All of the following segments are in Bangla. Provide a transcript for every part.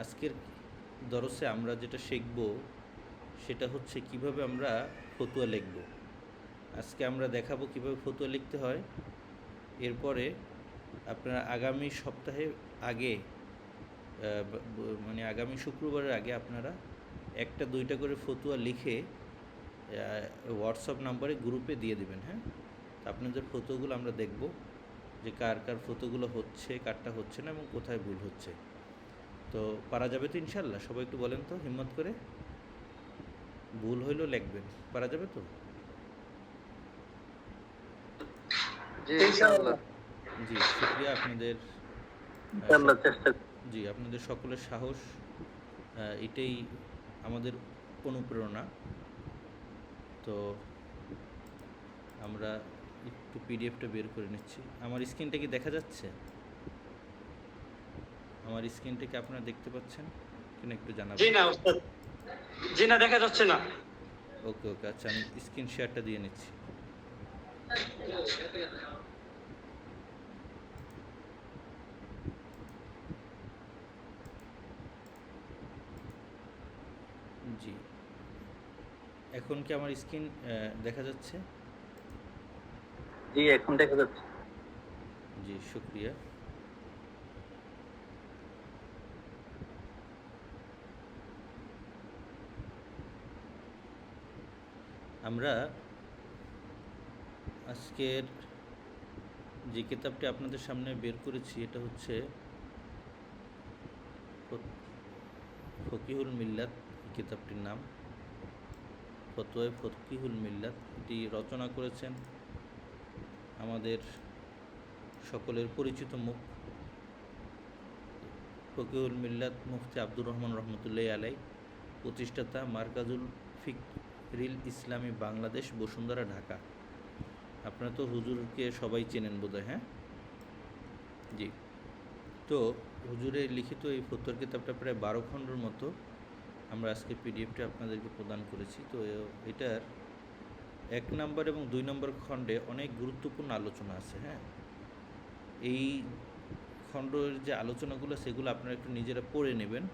আজকের দরসে আমরা যেটা শিখব সেটা হচ্ছে কিভাবে আমরা ফতুয়া লিখব। আজকে আমরা দেখাবো কিভাবে ফতুয়া লিখতে হয়। এরপরে আপনারা আগামী সপ্তাহে আগে মানে আগামী শুক্রবারের আগে আপনারা একটা দুইটা করে ফতুয়া লিখে হোয়াটসঅ্যাপ নাম্বারে গ্রুপে দিয়ে দেবেন। হ্যাঁ, আপনাদের ফতুয়াগুলো আমরা দেখব যে কার কার ফতুয়াগুলো হচ্ছে, কারটা হচ্ছে না এবং কোথায় ভুল হচ্ছে। তো পারা যাবে তো ইনশাল্লাহ? সবাই একটু বলেন তো হিম্মত করে, ভুল হইলেও লিখবেন। পারা যাবে তো? জি, শুক্রিয়া আপনাদের। জি, আপনাদের সকলের সাহস, এটাই আমাদের অনুপ্রেরণা। তো আমরা একটু পিডিএফটা বের করে নিচ্ছি। আমার স্ক্রিনটা কি দেখা যাচ্ছে? আমার স্ক্রিনটা কি আপনারা দেখতে পাচ্ছেন কিনা একটু জানাবেন। জি না ওস্তাদ, জি না, দেখা যাচ্ছে না। ওকে ওকে, আচ্ছা আমি স্ক্রিন শেয়ারটা দিয়ে নিচ্ছি। জি, এখন কি আমার স্ক্রিন দেখা যাচ্ছে? জি, এখন দেখা যাচ্ছে। জি, শুক্রিয়া। আমরা আজকের যে কিতাবটি আপনাদের সামনে বের করেছি এটা হচ্ছে ফকিহুল মিল্লাত, কিতাবটির নাম ফতোয়া ফকিহুল মিল্লাত। এটি রচনা করেছেন আমাদের সকলের পরিচিত মুখ ফকিহুল মিল্লাত মুফতি আব্দুর রহমান রহমতুল্লাহ আলাই, প্রতিষ্ঠাতা মার্কাজুল ফিকরিল ইসলামী বাংলাদেশ, বসুন্ধরা, ঢাকা। আপনারা তো হুজুরকে সবাই চেনেন বোধহয়। হ্যাঁ, জি। তো হুজুরের লিখিত এই ফতোয়ার কিতাবটা প্রায় 12 খণ্ডের মতো আমরা আজকে পিডিএফটা আপনাদেরকে প্রদান করেছি। তো এটার 1 নম্বর এবং 2 নম্বর খণ্ডে অনেক গুরুত্বপূর্ণ আলোচনা আছে। হ্যাঁ, এই খণ্ডের যে আলোচনাগুলো সেগুলো আপনারা একটু নিজেরা পড়ে নেবেন।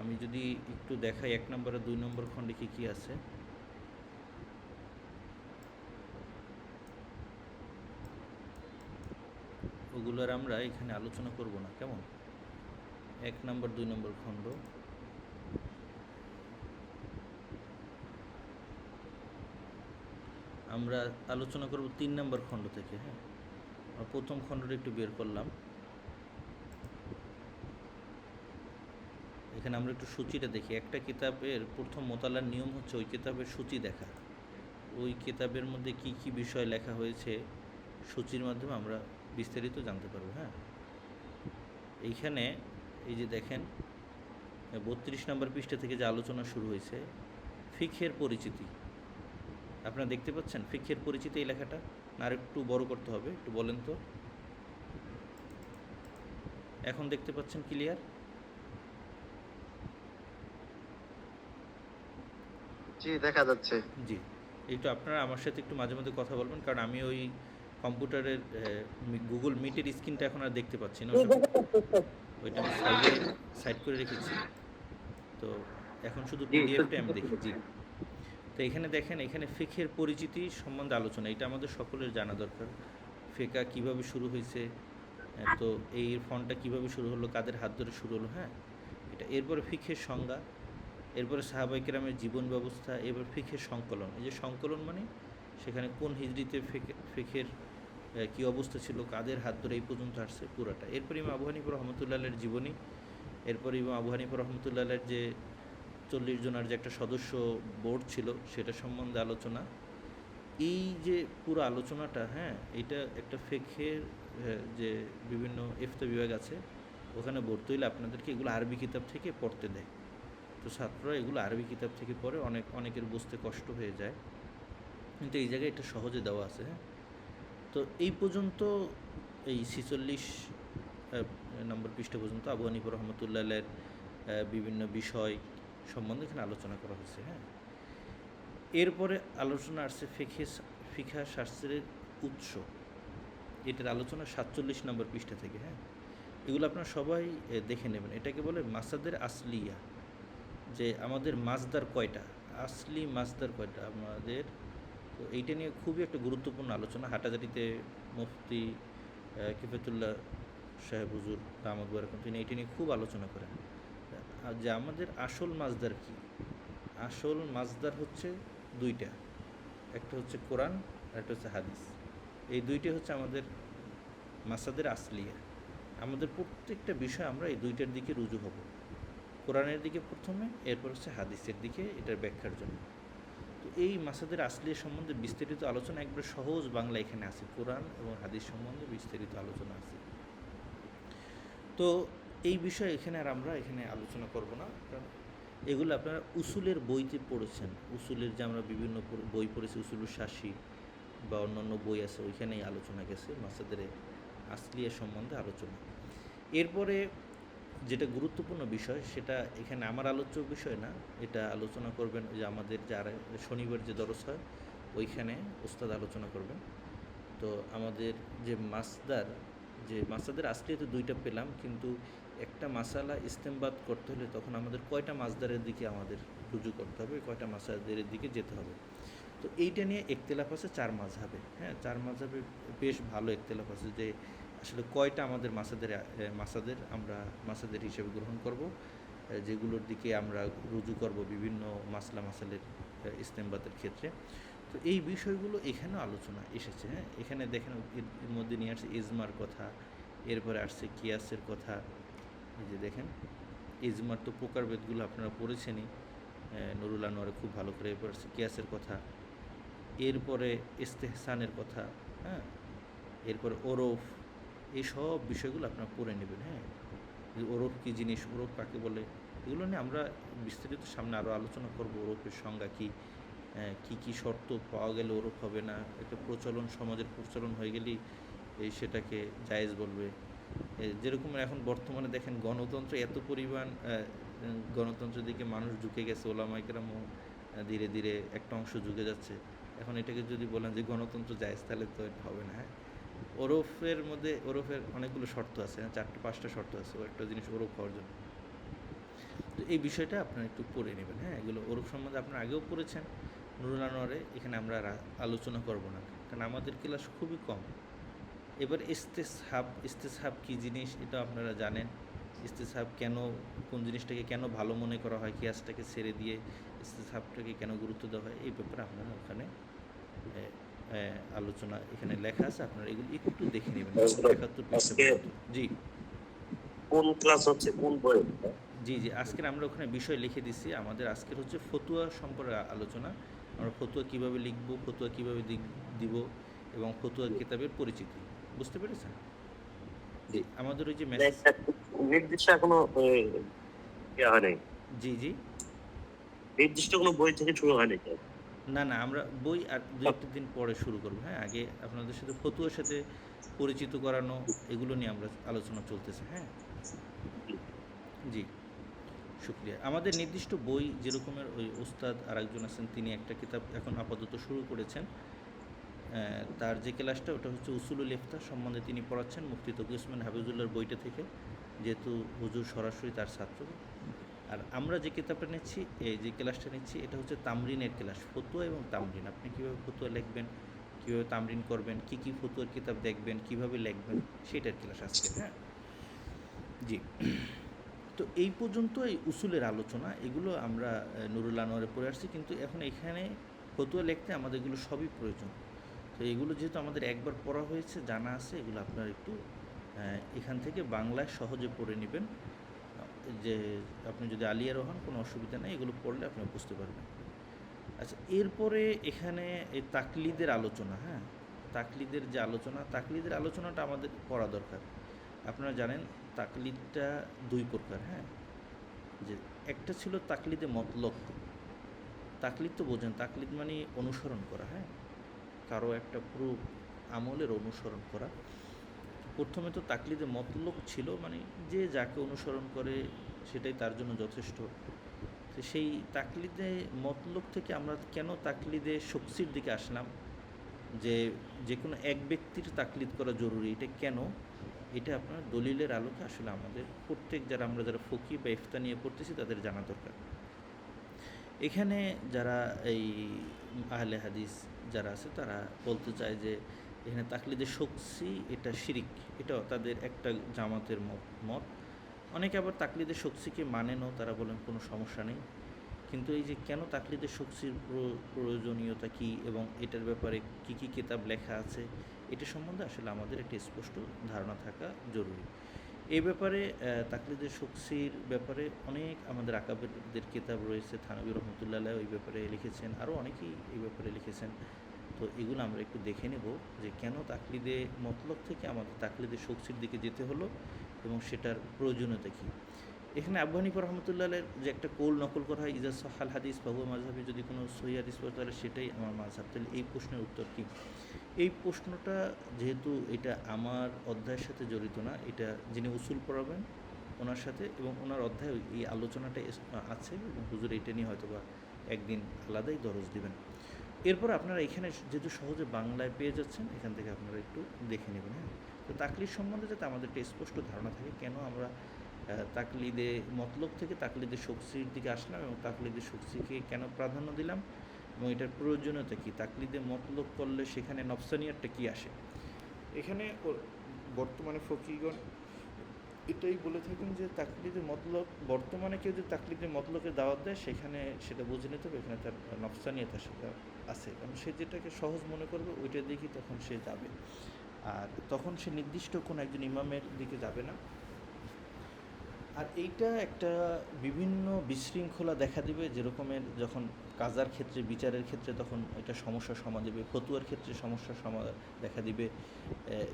আমি যদি একটু দেখাই 1 নম্বর আর 2 নম্বর খণ্ডে কী কী আছে। ওগুলোর আমরা এখানে আলোচনা করব না, কেমন? 1 নম্বর 2 নম্বর খণ্ড আমরা আলোচনা করব 3 নম্বর খণ্ড থেকে। হ্যাঁ, প্রথম খণ্ডটা একটু বের করলাম। এখানে আমরা একটু সূচিটা দেখি। একটা কিতাবের প্রথম মোতালার নিয়ম হচ্ছে ওই কিতাবের সূচি দেখা। ওই কিতাবের মধ্যে কি কি বিষয় লেখা হয়েছে সূচির মাধ্যমে আমরা বিস্তারিত জানতে পারবো। হ্যাঁ, এইখানে এই যে দেখেন 32 নম্বর পৃষ্ঠা থেকে যে আলোচনা শুরু হয়েছে, ফিকহের পরিচিতি। আপনারা দেখতে পাচ্ছেন ফিকহের পরিচিতি এই লেখাটা? না আর একটু বড় করতে হবে? একটু বলেন তো। এখন দেখতে পাচ্ছেন ক্লিয়ার? জি, দেখা যাচ্ছে। জি, একটু আপনারা আমার সাথে একটু মাঝে মধ্যে কথা বলবেন, কারণ আমি ওই কম্পিউটারের গুগল মিটের স্ক্রিনটা এখন আর দেখতে পাচ্ছি না। ওইটা আমি সাইড করে রেখেছি। তো এখন শুধু পিডিএফটা আমি দেখি। জি, তো এখানে দেখেন, এখানে ফিকহের পরিচিতি সম্বন্ধে আলোচনা। এটা আমাদের সকলের জানা দরকার। ফিকহ কীভাবে শুরু হয়েছে, তো এই ফন্টটা কীভাবে শুরু হলো, কাদের হাত ধরে শুরু হলো। হ্যাঁ, এটা। এরপরে ফিকহের সংজ্ঞা, এরপরে সাহাবায়ে কেরামের জীবন ব্যবস্থা, এবার ফিকহের সংকলন। এই যে সংকলন মানে সেখানে কোন হিজরিতে ফিকহের কী অবস্থা ছিল, কাদের হাত ধরে এই পর্যন্ত আসছে পুরাটা। এরপর ইমাম আবু হানিফা রহমতুল্লাহের জীবনী, এরপর ইমাম আবু হানিফা রহমতুল্লাহের যে 40 জনের যে একটা সদস্য বোর্ড ছিল সেটা সম্বন্ধে আলোচনা। এই যে পুরো আলোচনাটা, হ্যাঁ, এটা একটা ফিকহের যে বিভিন্ন ইফতা বিভাগ আছে ওখানে ভর্তি হইলে আপনাদেরকে এগুলো আরবি কিতাব থেকে পড়তে দেয়। তো ছাত্ররা এগুলো আরবি কিতাব থেকে পড়ে, অনেকের বুঝতে কষ্ট হয়ে যায়, কিন্তু এই জায়গায় এটা সহজে দেওয়া আছে। হ্যাঁ, তো এই পর্যন্ত এই 46 নম্বর পৃষ্ঠা পর্যন্ত আবু হানিফা রহমতুল্লাহের বিভিন্ন বিষয় সম্বন্ধে এখানে আলোচনা করা হয়েছে। হ্যাঁ, এরপরে আলোচনা আসছে ফিকহ শাস্ত্রের উৎস। এটার আলোচনা 47 নম্বর পৃষ্ঠা থেকে। হ্যাঁ, এগুলো আপনারা সবাই দেখে নেবেন। এটাকে বলে মাসাদের আসলিয়া, যে আমাদের মাসদার কয়টা, আসলি মাসদার কয়টা আমাদের। তো এইটা নিয়ে খুবই একটা গুরুত্বপূর্ণ আলোচনা। হাটাজারিতে মুফতি কিফাতুল্লাহ সাহেব হুজুর দামাত বারাকাতুহু তিনি এইটা নিয়ে খুব আলোচনা করেন। আর যে আমাদের আসল মাসদার কি, আসল মাসদার হচ্ছে দুইটা, একটা হচ্ছে কোরআন আর একটা হচ্ছে হাদিস। এই দুইটাই হচ্ছে আমাদের মাসাদের আসলিয়া। আমাদের প্রত্যেকটা বিষয় আমরা এই দুইটার দিকে রুজু হব, কোরআনের দিকে প্রথমে, এরপর হচ্ছে হাদিসের দিকে এটার ব্যাখ্যার জন্য। তো এই মাসাদের আসলিয়া সম্বন্ধে বিস্তারিত আলোচনা একবার সহজ বাংলা এখানে আছে, কোরআন এবং হাদিস সম্বন্ধে বিস্তারিত আলোচনা আছে। তো এই বিষয়ে এখানে আর আমরা এখানে আলোচনা করব না, কারণ এগুলো আপনারা উসুলের বইতে পড়েছেন। উসুলের যে আমরা বিভিন্ন বই পড়েছি, উসুলুল শাসি বা অন্যান্য বই আছে, ওইখানেই আলোচনা গেছে মাসাদের আসলিয়া সম্বন্ধে আলোচনা। এরপরে যেটা গুরুত্বপূর্ণ বিষয়, সেটা এখানে আমার আলোচ্য বিষয় না, এটা আলোচনা করবেন যে আমাদের যারা শনিবার যে দরস হয় ওইখানে ওস্তাদ আলোচনা করবেন। তো আমাদের যে মাসদাদের আসলিয়া তো দুইটা পেলাম, কিন্তু একটা মাসালা ইস্তেমবাদ করতে হলে তখন আমাদের কয়টা মাসদারের দিকে আমাদের রুজু করতে হবে, কয়টা মাসাদের দিকে যেতে হবে। তো এইটা নিয়ে একতেলাফ আছে চার মাযহাবে। হ্যাঁ, চার মাযহাবে বেশ ভালো একতেলাফ আছে যে আসলে কয়টা আমাদের মাসাদের আমরা মাসাদের হিসেবে গ্রহণ করব, যেগুলোর দিকে আমরা রুজু করব বিভিন্ন মাসালের ইস্তেমবাদের ক্ষেত্রে। তো এই বিষয়গুলো এখানেও আলোচনা এসেছে। হ্যাঁ, এখানে দেখেন এর মধ্যে নিয়ে আসছে ইজমার কথা, এরপরে আসছে কিয়াসের কথা। এই যে দেখেন ইজমার তো প্রকারভেদগুলো আপনারা পড়েছেনই, নুরুল আনোয়ারে খুব ভালো করে। এরপর আসছে কিয়াসের কথা, এরপরে ইস্তেহসানের কথা, হ্যাঁ, এরপরে ওরফ, এই সব বিষয়গুলো আপনারা পড়ে নেবেন। হ্যাঁ, ওরফ কী জিনিস, ওরফ কাকে বলে, এগুলো নিয়ে আমরা বিস্তারিত সামনে আরও আলোচনা করব। ওরফের সংজ্ঞা কী, কী কী শর্ত পাওয়া গেলে ওরফ হবে না, একটা প্রচলন, সমাজের প্রচলন হয়ে গেলেই সেটাকে জায়েজ বলবে। যেরকম এখন বর্তমানে দেখেন গণতন্ত্র এত পরিমাণ, গণতন্ত্রের দিকে মানুষ ঝুঁকে গেছে, ওলামা কেরামও ধীরে ধীরে একটা অংশ ঝুঁকে যাচ্ছে। এখন এটাকে যদি বলেন যে গণতন্ত্র জায়েজ, তাহলে তো এটা হবে না। হ্যাঁ, ওরফের মধ্যে ওরফের অনেকগুলো শর্ত আছে, হ্যাঁ, 4-5টা শর্ত আছে ও একটা জিনিস ওরফ হওয়ার জন্য। তো এই বিষয়টা আপনারা একটু পড়ে নেবেন। হ্যাঁ, এগুলো ওরফ সম্বন্ধে আপনারা আগেও পড়েছেন নুরুল আনোয়ারে, এখানে আমরা আলোচনা করব না, কারণ আমাদের ক্লাস খুবই কম। এবার ইস্তেসহাব কী জিনিস এটা আপনারা জানেন। ইস্তেসহাব কেন, কোন জিনিসটাকে কেন ভালো মনে করা হয়, কিয়াসটাকে ছেড়ে দিয়ে ইস্তেসহাবটাকে কেন গুরুত্ব দেওয়া হয়, এই ব্যাপারে আপনারা ওখানে আলোচনা এখানে লেখা আছে, আপনারা এগুলো একটু দেখে নেবেন। 71 পৃষ্ঠা পর্যন্ত। জি, কোন ক্লাস হচ্ছে, কোন বই? জি জি, আজকের আমরা ওখানে বিষয় লিখে দিচ্ছি। আমাদের আজকের হচ্ছে ফতুয়া সম্পর্কে আলোচনা। আমরা ফতুয়া কীভাবে লিখব, ফতুয়া কীভাবে দিব, এবং ফতুয়া কিতাবের পরিচিতি। বুঝতে পেরেছেন? জি, আমাদের ওই যে মেসেজ, নির্দিষ্ট এখনো ইয়ে হয় নাই, জি জি, নির্দিষ্ট কোনো বই থেকে শুরু হয়নি। না না, আমরা বই আর দু একটা দিন পরে শুরু করব। হ্যাঁ, আগে আপনাদের সাথে ফতুয়ার সাথে পরিচিত করানো, এগুলো নিয়ে আমরা আলোচনা চলতেছে। হ্যাঁ, জি, শুক্রিয়া। আমাদের নির্দিষ্ট বই যেরকমের, ওই ওস্তাদ আর একজন আছেন, তিনি একটা কিতাব এখন আপাতত শুরু করেছেন। তার যে ক্লাসটা ওটা হচ্ছে উসুলুল ইফতা সম্বন্ধে তিনি পড়াচ্ছেন মুফতি তকি ওসমান হাফিজুল্লাহর বইটা থেকে, যেহেতু হুজুর সরাসরি তার ছাত্র। আর আমরা যে কিতাবটা নিচ্ছি, এই যে ক্লাসটা নিচ্ছি, এটা হচ্ছে তামরিনের ক্লাস, ফতুয়া এবং তামরিন। আপনি কীভাবে ফতুয়া লিখবেন, কীভাবে তামরিন করবেন, কী কী ফতুয়ার কিতাব দেখবেন, কীভাবে লিখবেন, সেটার ক্লাস আজকে। হ্যাঁ, জি। তো এই পর্যন্ত এই উসুলের আলোচনা, এগুলো আমরা নুরুল আনোয়ারে পড়ে আসছি, কিন্তু এখন এখানে ফতুয়া লিখতে আমাদের এগুলো সবই প্রয়োজন। তো এগুলো যেহেতু আমাদের একবার পড়া হয়েছে, জানা আছে, এগুলো আপনারা একটু এখান থেকে বাংলায় সহজে পড়ে নেবেন। যে আপনি যদি আলিয়ারও হন, কোনো অসুবিধা নেই, এগুলো পড়লে আপনি বুঝতে পারবেন। আচ্ছা, এরপরে এখানে এই তাকলিদের আলোচনা। হ্যাঁ, তাকলিদের যে আলোচনা, তাকলিদের আলোচনাটা আমাদের পড়া দরকার। আপনারা জানেন তাকলিদটা দুই প্রকার। হ্যাঁ, যে একটা ছিল তাকলিদে মতলক। তাকলিদ তো বোঝেন, তাকলিদ মানে অনুসরণ করা। হ্যাঁ, কারো একটা পুরো আমলের অনুসরণ করা। প্রথমে তো তাকলিদে মতলক ছিল, মানে যে যাকে অনুসরণ করে সেটাই তার জন্য যথেষ্ট। তো সেই তাকলিদে মতলক থেকে আমরা কেন তাকলিদে শখসির দিকে আসলাম, যে যে কোনো এক ব্যক্তির তাকলিদ করা জরুরি, এটা কেন, এটা আপনার দলিলের আলোকে আসলে আমাদের প্রত্যেক আমরা যারা ফকি বা ইফতা নিয়ে পড়তেছি তাদের জানা দরকার। এখানে যারা এই আহলে হাদিস যারা আছে তারা বলতে চায় যে এখানে তাকলিদে শখসি এটা শিরিক, এটাও তাদের একটা জামাতের মত। অনেকে আবার তাকলিদে শখসিকে মানেনও, তারা বলেন কোনো সমস্যা নেই। কিন্তু এই যে কেন তাকলিদে শখসির প্রয়োজনীয়তা কী এবং এটার ব্যাপারে কী কী কিতাব লেখা আছে, এটা সম্বন্ধে আসলে আমাদের একটি স্পষ্ট ধারণা থাকা জরুরি। এই ব্যাপারে তাকলিদে শখসির ব্যাপারে অনেক আমাদের আকাবেরদের কিতাব রয়েছে। থানভী রহমতুল্লাহ আলাইহ এই ব্যাপারে লিখেছেন, আরও অনেকেই এই ব্যাপারে লিখেছেন। তো এগুলো আমরা একটু দেখে নেব যে কেন তাকলিদে মতলব থেকে আমাদের তাকলিদে শখসির দিকে যেতে হলো এবং সেটার প্রয়োজনীয়তা কী। এখানে আবু হানিফা রহমতুল্লাহ আলাইহির যে একটা কৌল নকল করা হয়, ইজা সহাল হাদিস বাহু মাযহাবি, যদি কোনো সহিহ হাদিস পড়ে তাহলে সেটাই আমার মাযহাব। তাহলে এই প্রশ্নের উত্তর কী? এই প্রশ্নটা যেহেতু এটা আমার অধ্যায়ের সাথে জড়িত না, এটা যিনি উসুল পড়াবেন ওনার সাথে এবং ওনার অধ্যায়ে এই আলোচনাটা আছে এবং হুজুর এটা নিয়ে হয়তো বা একদিন আলাদাই দরজ দিবেন। এরপর আপনারা এখানে যেহেতু সহজে বাংলায় পেয়ে যাচ্ছেন, এখান থেকে আপনারা একটু দেখে নেবেন। হ্যাঁ, তো তাকলিদ সম্বন্ধে যাতে আমাদের একটা স্পষ্ট ধারণা থাকে, কেন আমরা তাকলিদে মতলব থেকে তাকলিদে শখসির দিকে আসলাম এবং তাকলিদে শখসিকে কেন প্রাধান্য দিলাম এবং এটার প্রয়োজনীয়তা কী, তাকলিদে মতলব করলে সেখানে নফসানিয়াতটা কী আসে। এখানে বর্তমানে ফকিগণ এটাই বলে থাকেন যে তাকলিদে মতলব, বর্তমানে কেউ যদি তাকলিদে মতলবকে দাওয়াত দেয় সেখানে সেটা বুঝে নিতে হবে এখানে তার নফসানিয়াত আছে, কারণ সে যেটাকে সহজ মনে করবে ওইটার দিকেই তখন সে যাবে, আর তখন সে নির্দিষ্ট কোনো একজন ইমামের দিকে যাবে না। আর এইটা একটা বিভিন্ন বিশৃঙ্খলা দেখা দিবে, যেরকমের যখন কাজার ক্ষেত্রে বিচারের ক্ষেত্রে তখন এটা সমস্যার সমাধান দেবে, ফতুয়ার ক্ষেত্রে সমস্যার সমাধান দেখা দিবে।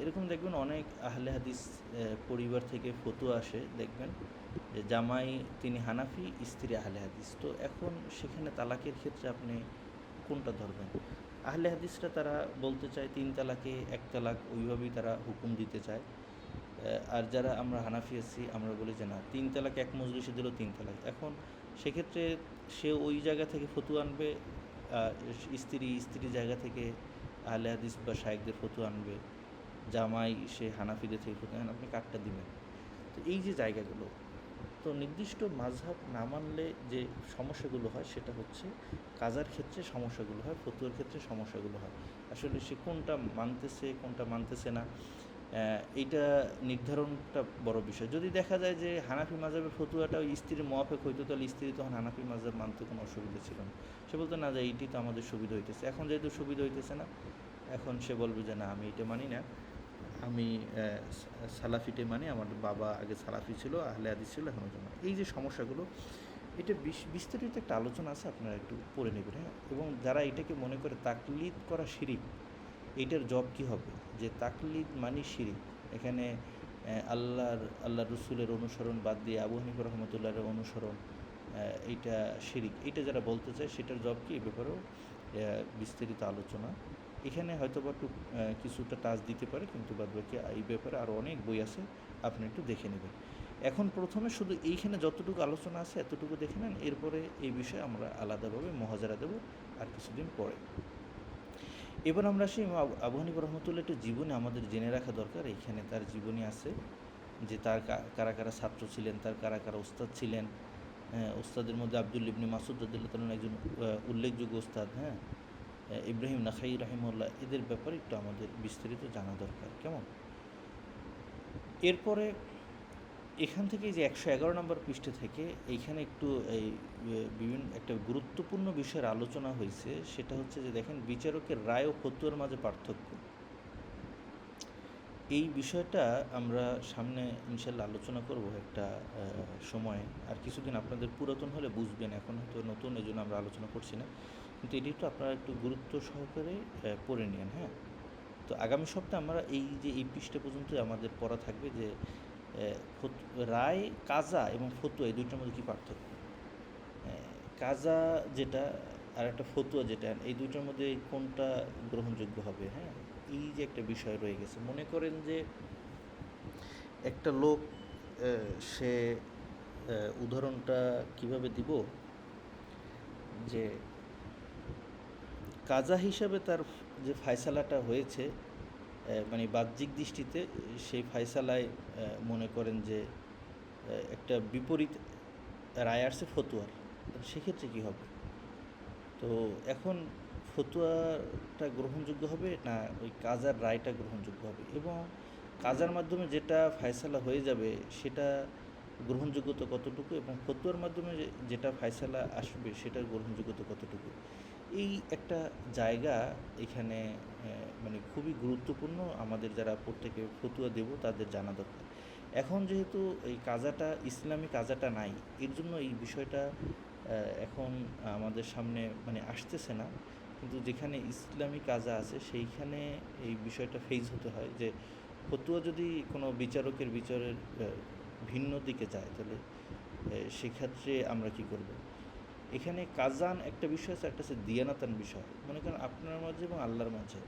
এরকম দেখবেন অনেক আহলে হাদিস পরিবার থেকে ফতুয়া আসে, দেখবেন যে জামাই তিনি হানাফি, স্ত্রী আহলে হাদিস। তো এখন সেখানে তালাকের ক্ষেত্রে আপনি কোনটা ধরবেন? আহলে হাদিসরা তারা বলতে চায় 3 তালাকে 1 তালাক, ওইভাবেই তারা হুকুম দিতে চায়। আর যারা আমরা হানাফি আছি আমরা বলি যে না, 3 তালাক এক মজলিসে দিল 3 তালাক। এখন সেক্ষেত্রে সে ওই জায়গা থেকে ফতুয়া আনবে, স্ত্রী জায়গা থেকে আহলে হাদিস বা শায়েখদের ফতুয়া আনবে, জামাই সে হানাফিদের থেকে ফতুয়া আনবে, আপনি কাটটা দিবেন। তো এই যে জায়গাগুলো, তো নির্দিষ্ট মাযহাব না মানলে যে সমস্যাগুলো হয় সেটা হচ্ছে কাজার ক্ষেত্রে সমস্যাগুলো হয়, ফতুয়ার ক্ষেত্রে সমস্যাগুলো হয়। আসলে সে কোনটা মানতেছে কোনটা মানতেছে না, এইটা নির্ধারণটা বড় বিষয়। যদি দেখা যায় যে হানাফি মাযহাবের ফতুয়াটা ওই স্ত্রীর মুওয়াফেক হইতো, তাহলে স্ত্রী তখন হানাফি মাযহাব মানতে কোনো অসুবিধা ছিল না। সে বলতো না যে এইটি তো আমাদের সুবিধা হইতেছে। এখন যেহেতু সুবিধা হইতেছে না, এখন সে বলবে যে না, আমি এটা মানি না, আমি সালাফিটে মানি, আমার বাবা আগে সালাফি ছিল, আহলে হাদিস ছিল, এখন ওটা মানি। এই যে সমস্যাগুলো, এটা বিস্তারিত একটা আলোচনা আছে, আপনারা একটু পড়ে নেবেন। হ্যাঁ, এবং যারা এটাকে মনে করে তাকলিদ করা শিরিক, এইটার জব কী হবে যে তাকলিদ মানে শিরিক, এখানে আল্লাহ রসুলের অনুসরণ বাদ দিয়ে আবু হানিফা রহমতুল্লাহের অনুসরণ, এইটা শিরিক, এইটা যারা বলতে চায় সেটার জব কি, এ ব্যাপারেও বিস্তারিত আলোচনা। এখানে হয়তো বা একটু কিছুটা টাচ দিতে পারে, কিন্তু বাদবাকি এই ব্যাপারে আরও অনেক বই আছে, আপনি একটু দেখে নেবেন। এখন প্রথমে শুধু এইখানে যতটুকু আলোচনা আছে এতটুকু দেখে নেন, এরপরে এই বিষয়ে আমরা আলাদাভাবে মহাজারা দেব আর কিছুদিন পরে। এবার আমরা আসি আবু হানিফা রহমতুল্লাহ একটু জীবনী আমাদের জেনে রাখা দরকার। এইখানে তার জীবনী আছে যে তার কারা কারা ছাত্র ছিলেন, তার কারা কারা ওস্তাদ ছিলেন। ওস্তাদের মধ্যে আব্দুল ইবনে মাসুদ রাদিয়াল্লাহু তাআলা একজন উল্লেখযোগ্য ওস্তাদ। হ্যাঁ, ইব্রাহিম নাখাই রাহিমাহুল্লাহ, এদের ব্যাপারে একটু আমাদের বিস্তারিত জানা দরকার। কেমন? এরপরে এখান থেকে যে 111 নম্বর পৃষ্ঠা থেকে এইখানে একটু এই বিভিন্ন একটা গুরুত্বপূর্ণ বিষয়ের আলোচনা হয়েছে, সেটা হচ্ছে যে দেখেন বিচারকের রায় ও ফতোয়ার মাঝে পার্থক্য। এই বিষয়টা আমরা সামনে ইনশাল্লাহ আলোচনা করব একটা সময়ে, আর কিছুদিন আপনাদের পুরাতন হলে বুঝবেন, এখন হয়তো নতুন, এই জন্য আমরা আলোচনা করছি না, কিন্তু এটি একটু আপনারা একটু গুরুত্ব সহকারে পড়ে নিন। হ্যাঁ, তো আগামী সপ্তাহে আমরা এই পৃষ্ঠা পর্যন্ত আমাদের পড়া থাকবে যে রায়, কাজা এবং ফতুয়া এই দুইটার মধ্যে কী পার্থক্য। কাজা যেটা আর একটা ফতুয়া যেটা, এই দুইটার মধ্যে কোনটা গ্রহণযোগ্য হবে। হ্যাঁ, এই যে একটা বিষয় রয়ে গেছে। মনে করেন যে একটা লোক, সে উদাহরণটা কিভাবে দিব, যে কাজা হিসাবে তার যে ফায়সালাটা হয়েছে মানে বাহ্যিক দৃষ্টিতে সেই ফায়সালায় মনে করেন যে একটা বিপরীত রায় আসছে ফতুয়ার, সেক্ষেত্রে কী হবে? তো এখন ফতুয়াটা গ্রহণযোগ্য হবে না ওই কাজার রায়টা গ্রহণযোগ্য হবে, এবং কাজার মাধ্যমে যেটা ফায়সালা হয়ে যাবে সেটা গ্রহণযোগ্যতা কতটুকু, এবং ফতুয়ার মাধ্যমে যেটা ফায়সালা আসবে সেটার গ্রহণযোগ্যতা কতটুকু, এই একটা জায়গা এখানে মানে খুবই গুরুত্বপূর্ণ। আমাদের যারা প্রত্যেকে ফতুয়া দেব তাদের জানা দরকার। এখন যেহেতু এই কাজাটা ইসলামী কাজাটা নাই, এর জন্য এই বিষয়টা এখন আমাদের সামনে মানে আসতেছে না, কিন্তু যেখানে ইসলামী কাজা আছে সেইখানে এই বিষয়টা ফেস হতে হয় যে ফতুয়া যদি কোনো বিচারকের বিচারের ভিন্ন দিকে যায় তাহলে সেক্ষেত্রে আমরা কি করব? এখানে কাজান একটা বিষয় আছে, একটা হচ্ছে দিয়ানাতান বিষয়, মনে করেন আপনার মাঝে এবং আল্লাহর মাঝে।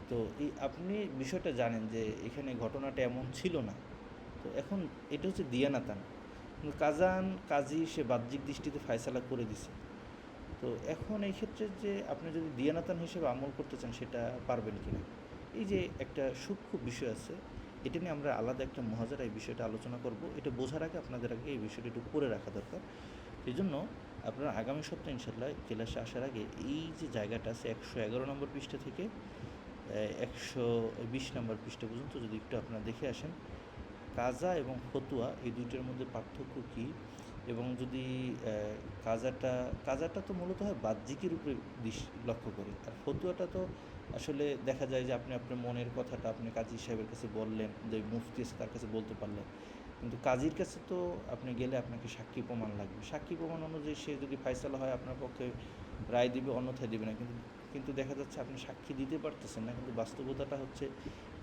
তো এই আপনি বিষয়টা জানেন যে এখানে ঘটনাটা এমন ছিল না, তো এখন এটা হচ্ছে দিয়ানাতান, কিন্তু কাজান কাজী সে বাহ্যিক দৃষ্টিতে ফায়সালা করে দিছে। তো এখন এই ক্ষেত্রে যে আপনি যদি দিয়ানাতান হিসেবে আমল করতে চান সেটা পারবেন কি না, এই যে একটা সূক্ষ্ম বিষয় আছে, এটা নিয়ে আমরা আলাদা একটা মুহাজারা এই বিষয়টা আলোচনা করব। এটা বোঝার আগে আপনাদের আগে এই বিষয়টা একটু করে রাখা দরকার। এই জন্য আপনারা আগামী সপ্তাহে ইনশাল্লাহ ক্লাসে আসার আগে এই যে জায়গাটা আছে 111 নম্বর পৃষ্ঠা থেকে 120 নম্বর পৃষ্ঠা পর্যন্ত যদি একটু আপনারা দেখে আসেন, কাজা এবং ফতুয়া এই দুইটার মধ্যে পার্থক্য কী, এবং যদি কাজাটা তো মূলত হয় বাহ্যিকের উপরে লক্ষ্য করে, আর ফতুয়াটা তো আসলে দেখা যায় যে আপনি আপনার মনের কথাটা আপনি কাজী সাহেবের কাছে বললেন, যে মুফতি আছে তার কাছে বলতে পারলেন, কিন্তু কাজীর কাছে তো আপনি গেলে আপনাকে সাক্ষী প্রমাণ লাগবে, সাক্ষী প্রমাণ অনুযায়ী সে যদি ফায়সালা হয় আপনার পক্ষে রায় দিবে, অন্যথায় দিবে না। কিন্তু কিন্তু দেখা যাচ্ছে আপনি সাক্ষী দিতে পারতেছেন না, কিন্তু বাস্তবতাটা হচ্ছে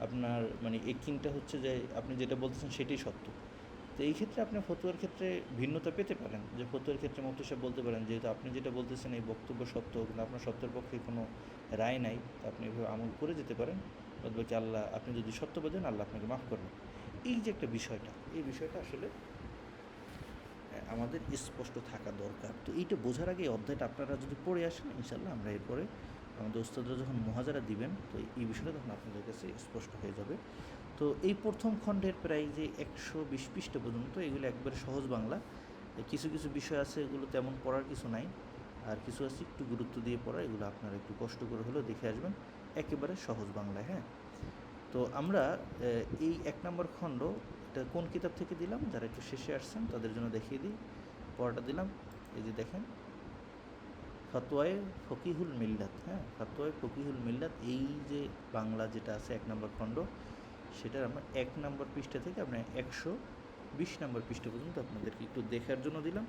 আপনার মানে একিনটা হচ্ছে যে আপনি যেটা বলতেছেন সেটাই সত্য। তো এই ক্ষেত্রে আপনি ফতুয়ার ক্ষেত্রে ভিন্নতা পেতে পারেন, যে ফতুয়ার ক্ষেত্রে মুফতি সাহেব বলতে পারেন যেহেতু আপনি যেটা বলতেছেন এই বক্তব্য সত্য, কিন্তু আপনার সত্যের পক্ষে কোনো রায় নাই, তো আপনি এভাবে আমল করে যেতে পারেন, বলবে কি আল্লাহ আপনি যদি সত্য বলেন আল্লাহ আপনাকে মাফ করবেন। এই যে একটা বিষয়টা, এই বিষয়টা আসলে আমাদের স্পষ্ট থাকা দরকার। তো এইটা বোঝার আগে এই অধ্যায়টা আপনারা যদি পড়ে আসেন ইনশাল্লাহ আমরা এরপরে আমাদের ওস্তাদরা যখন মুহাজারা দিবেন তো এই বিষয়টা তখন আপনাদের কাছে স্পষ্ট হয়ে যাবে। তো এই প্রথম খণ্ডের প্রায় যে 120 পৃষ্ঠা পর্যন্ত এগুলো একবারে সহজ বাংলা, কিছু কিছু বিষয় আছে এগুলো তেমন পড়ার কিছু নাই, আর কিছু আছে একটু গুরুত্ব দিয়ে পড়া, এগুলো আপনারা একটু কষ্ট করে হলেও দেখে আসবেন, একেবারে সহজ বাংলায়। হ্যাঁ, তো আমরা এই 1 নম্বর খণ্ড এটা কোন কিতাব থেকে দিলাম, যারা একটু শেষে আসছেন তাদের জন্য দেখিয়ে দিই, পড়াটা দিলাম। এই যে দেখেন ফতোয়ায়ে ফকিহুল মিল্লাত, হ্যাঁ ফতোয়ায়ে ফকিহুল মিল্লাত, এই যে বাংলা যেটা আছে 1 নম্বর খণ্ড, সেটার আমরা 1 নম্বর পৃষ্ঠা থেকে আপনার 120 নম্বর পৃষ্ঠা পর্যন্ত আপনাদেরকে একটু দেখার জন্য দিলাম।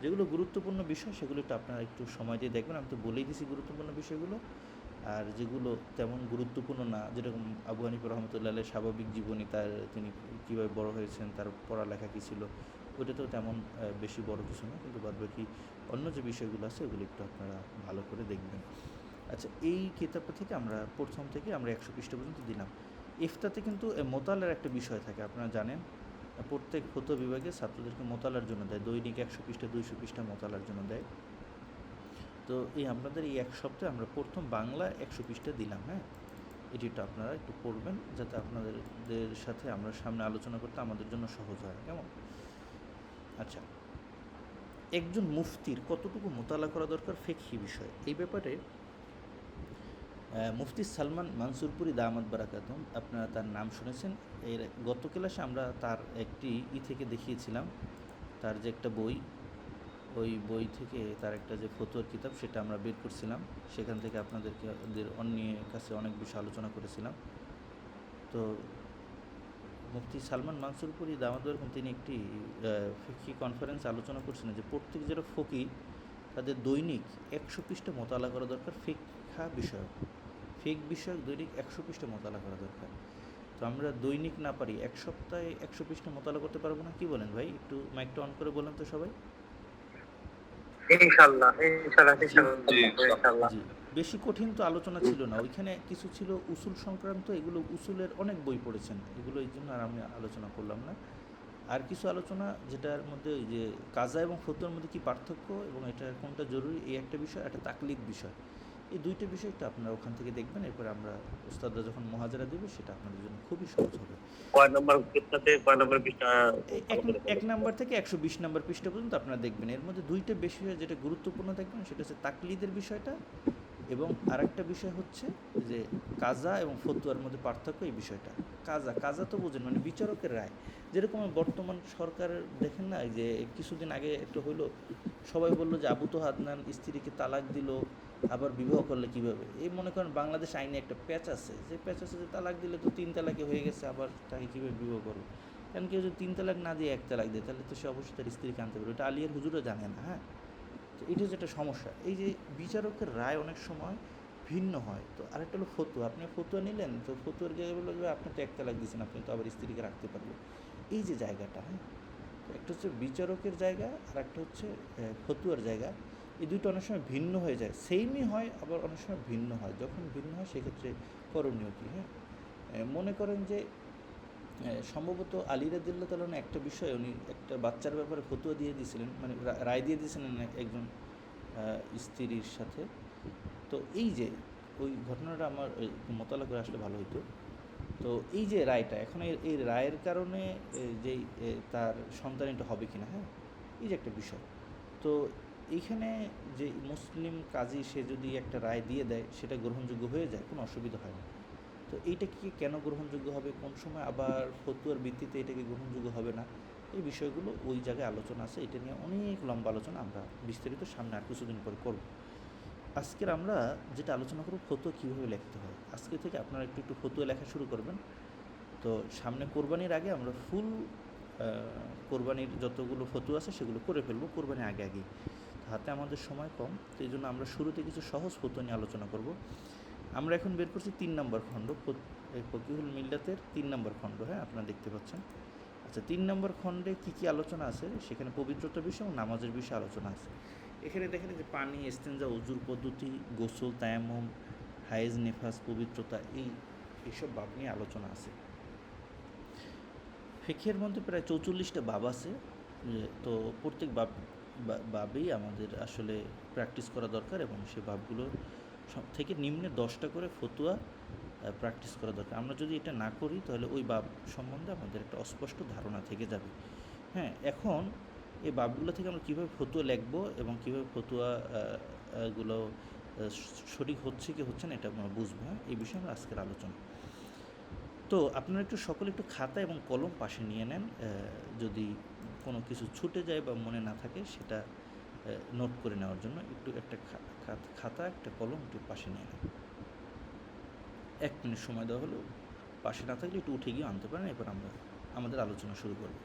যেগুলো গুরুত্বপূর্ণ বিষয় সেগুলো একটু আপনারা একটু সময় দিয়ে দেখবেন, আমি তো বলেই দিছি গুরুত্বপূর্ণ বিষয়গুলো। আর যেগুলো তেমন গুরুত্বপূর্ণ না, যেরকম আবু হানিফা রহমতুল্লাহ স্বাভাবিক জীবনী, তার তিনি কীভাবে বড় হয়েছেন, তার পড়ালেখা কী ছিল, ওইটাতেও তেমন বেশি বড় কিছু না, কিন্তু বাদবাকি অন্য যে বিষয়গুলো আছে ওগুলো একটু আপনারা ভালো করে দেখবেন। আচ্ছা, এই কিতাবটা থেকে আমরা প্রথম থেকে আমরা 100 পৃষ্ঠা পর্যন্ত দিলাম। ইফতাতে কিন্তু মোতালার একটা বিষয় থাকে, আপনারা জানেন প্রত্যেক ফতোয়া বিভাগে ছাত্রদেরকে মোতালার জন্য দেয়, দৈনিক 100 পৃষ্ঠা 200 পৃষ্ঠা মোতালার জন্য দেয়। তো এই আপনাদের এই 1 সপ্তাহে আমরা প্রথম বাংলা 100 পৃষ্ঠা দিলাম। হ্যাঁ, এটিটা আপনারা একটু পড়বেন যাতে আপনাদের সাথে আমরা সামনে আলোচনা করতে আমাদের জন্য সহজ হয়। কেমন? আচ্ছা, একজন মুফতির কতটুকু মোতালা করা দরকার ফিকহি বিষয়, এই ব্যাপারে মুফতি সালমান মানসুরপুরি দামাত বারাকাতুম, আপনারা তার নাম শুনেছেন। এর গত ক্লাসে আমরা তার একটি থেকে দেখিয়েছিলাম, তার যে একটা বই, ওই বই থেকে তার একটা যে ফতোয়ার কিতাব সেটা আমরা বের করছিলাম, সেখান থেকে আপনাদেরকে অন্যের কাছে অনেক বিষয় আলোচনা করেছিলাম। তো মুফতি সালমান মানসুরপুরি দামাত বারাকাতুম তিনি একটি ফিকহি কনফারেন্স আলোচনা করছিলেন যে প্রত্যেক যারা ফকি তাদের দৈনিক 100 পৃষ্ঠা মোতালা করা দরকার, ফিকহা বিষয়ক, ফিক বিষয়ক দৈনিক 100 পৃষ্ঠা মোতালা করা দরকার। তো আমরা দৈনিক না পারি 1 সপ্তাহে 100 পৃষ্ঠা মোতালা করতে পারবো না, কি বলেন ভাই? একটু মাইকটা অন করে বলেন তো সবাই। ইনশাআল্লাহ ইনশাআল্লাহ ইনশাআল্লাহ। জি, বেশি কঠিন তো আলোচনা ছিল না, ওইখানে কিছু ছিল উসুল সংক্রান্ত, এগুলো উসুলের অনেক বই পড়েছেন, এগুলো এই জন্য আর আমি আলোচনা করলাম না। আর কিছু আলোচনা যেটার মধ্যে ওই যে কাজা এবং ফতোয়ার মধ্যে কী পার্থক্য এবং এটা কোনটা জরুরি, এই একটা বিষয়, একটা তাকলিদ বিষয়, এই দুইটা বিষয় একটু আপনারা ওখান থেকে দেখবেন, এরপরে আমরা উস্তাদরা যখন মুহাজারা দেবে সেটা আপনাদের জন্য খুবই সহজ হবে। কয় নম্বর পৃষ্ঠাতে কয় নম্বর পৃষ্ঠা এক আলোচনা এক করবেন? নাম্বার থেকে 120 নাম্বার পৃষ্ঠা পর্যন্ত আপনারা দেখবেন। এর মধ্যে দুইটা বিষয় যেটা গুরুত্বপূর্ণ দেখবেন সেটা হচ্ছে তাকলিদের বিষয়টা, এবং আরেকটা বিষয় হচ্ছে যে কাজা এবং ফতুয়ার মধ্যে পার্থক্য, এই বিষয়টা। কাজা তো বোঝেন, মানে বিচারকের রায়। যেরকম বর্তমান সরকার দেখেন না, যে কিছুদিন আগে একটু হইলো, সবাই বললো যে আবু তোহা আদনান স্ত্রীকে তালাক দিল, আবার বিবাহ করলে কিভাবে। এই মনে করেন বাংলাদেশ আইনে একটা প্যাচ আছে, যে প্যাচ আছে যে তালাক দিলে তো 3 তালাকে হয়ে গেছে, আবার তাকে কীভাবে বিবাহ করবে। কারণ কেউ যদি 3 তালাক না দিয়ে 1 তালাক দেয়, তাহলে তো সে অবশ্যই তার স্ত্রীকে আনতে পারবে। এটা আলিয়ার হুজুরও জানে না, হ্যাঁ। তো এটা হচ্ছে একটা সমস্যা, এই যে বিচারকের রায় অনেক সময় ভিন্ন হয়। তো আরেকটা হলো ফতুয়া, আপনি ফতুয়া নিলেন, তো ফতুয়ার জায়গায় বললো যে আপনি তো 1 তালাক দিয়েছেন, আপনি তো আবার স্ত্রীকে রাখতে পারবেন। এই যে জায়গাটা, হ্যাঁ, তো একটা হচ্ছে বিচারকের জায়গা, আর একটা হচ্ছে ফতুয়ার জায়গা। এই দুটো অনেক সময় ভিন্ন হয়ে যায়, সেমই হয় আবার অনেক সময় ভিন্ন হয়। যখন ভিন্ন হয় সেক্ষেত্রে করণীয় কী, হ্যাঁ। মনে করেন যে সম্ভবত আলী রাদিয়াল্লাহু তাআলা আনহু একটা বিষয়, উনি একটা বাচ্চার ব্যাপারে ফতুয়া দিয়ে দিয়েছিলেন, মানে রায় দিয়ে দিয়েছিলেন একজন স্ত্রীর সাথে। তো এই যে ওই ঘটনাটা আমার মোতালা করে আসলে ভালো হতো। তো এই যে রায়টা, এখন এই রায়ের কারণে যেই তার সন্তানিটা হবে কিনা, হ্যাঁ, এই যে একটা বিষয়। তো এইখানে যে মুসলিম কাজী সে যদি একটা রায় দিয়ে দেয়, সেটা গ্রহণযোগ্য হয়ে যায়, কোনো অসুবিধা হয় না। তো এইটা কি কেন গ্রহণযোগ্য হবে, কোন সময় আবার ফতুয়ার ভিত্তিতে এটাকে গ্রহণযোগ্য হবে না, এই বিষয়গুলো ওই জায়গায় আলোচনা আছে। এটা নিয়ে অনেক লম্বা আলোচনা, আমরা বিস্তারিত সামনে আর কিছুদিন পরে করব। আজকের আমরা যেটা আলোচনা করব, ফতুয়া কীভাবে লিখতে হয়। আজকে থেকে আপনারা একটু একটু ফতুয়া লেখা শুরু করবেন। তো সামনে কোরবানির আগে আমরা ফুল কোরবানির যতগুলো ফতুয়া আছে সেগুলো করে ফেলবো কোরবানির আগে আগেই। হাতে আমাদের সময় কম, তো এই জন্য আমরা শুরুতে কিছু সহজ ফতুয়া নিয়ে আলোচনা করব। আমরা এখন বের করছি 3 নম্বর খণ্ড, ফকিহুল মিল্লাতের 3 নম্বর খণ্ড, হ্যাঁ, আপনারা দেখতে পাচ্ছেন। আচ্ছা, 3 নম্বর খণ্ডে কী কী আলোচনা আছে, সেখানে পবিত্রতা বিষয় এবং নামাজের বিষয়ে আলোচনা আছে। এখানে দেখেন যে পানি, ইস্তেঞ্জা, উজুর পদ্ধতি, গোসল, তায়াম্মুম, হায়েজ, নেফাস, পবিত্রতা, এইসব বাব নিয়ে আলোচনা আছে। ফিকহের মধ্যে প্রায় 44টা বাব আছে, তো প্রত্যেক বাবেই আমাদের আসলে প্র্যাকটিস করা দরকার, এবং সেই বাবগুলো থেকে নিম্নে 10টা করে ফতুয়া প্র্যাকটিস করা দরকার। আমরা যদি এটা না করি তাহলে ওই বাব সম্বন্ধে আমাদের একটা অস্পষ্ট ধারণা থেকে যাবে, হ্যাঁ। এখন এই বাবগুলো থেকে আমরা কীভাবে ফতুয়া লিখবো এবং কীভাবে ফতুয়া গুলো সঠিক হচ্ছে কি হচ্ছে না এটা আমরা বুঝবো, হ্যাঁ, এই বিষয়ে আমরা আজকের আলোচনা। তো আপনারা একটু সকলে একটু খাতা এবং কলম পাশে নিয়ে নেন, যদি কোনো কিছু ছুটে যায় বা মনে না থাকে সেটা নোট করে নেওয়ার জন্য একটু একটা খাতা একটা কলম একটু পাশে নিয়ে নেন। 1 মিনিট সময় দেওয়া হলো, পাশে না থাকলে একটু উঠে গিয়ে আনতে পারেন। এরপর আমরা আমাদের আলোচনা শুরু করব।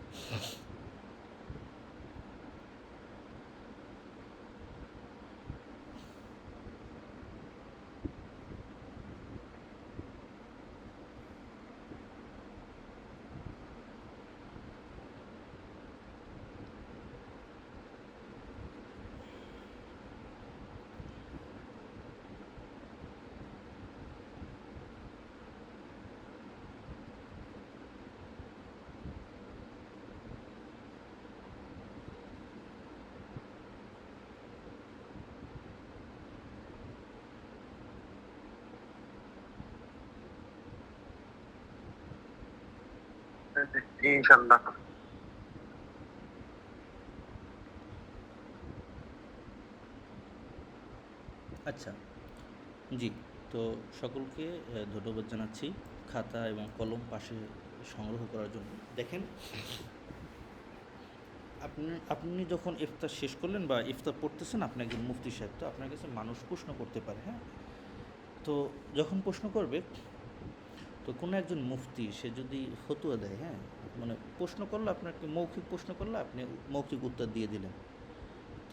ইনশাআল্লাহ। আচ্ছা, জি, তো সকলকে ধন্যবাদ জানাচ্ছি খাতা এবং কলম পাশে সংগ্রহ করার জন্য। দেখেন, আপনি যখন ইফতার শেষ করলেন বা ইফতার পড়তেছেন, আপনি একজন মুফতি সাহেব, তো আপনার কাছে মানুষ প্রশ্ন করতে পারে, হ্যাঁ। তো যখন প্রশ্ন করবে, তো কোনো একজন মুফতি সে যদি ফতুয়া দেয়, হ্যাঁ, মানে প্রশ্ন করলো, আপনাকে মৌখিক প্রশ্ন করলো, আপনি মৌখিক উত্তর দিয়ে দিলেন।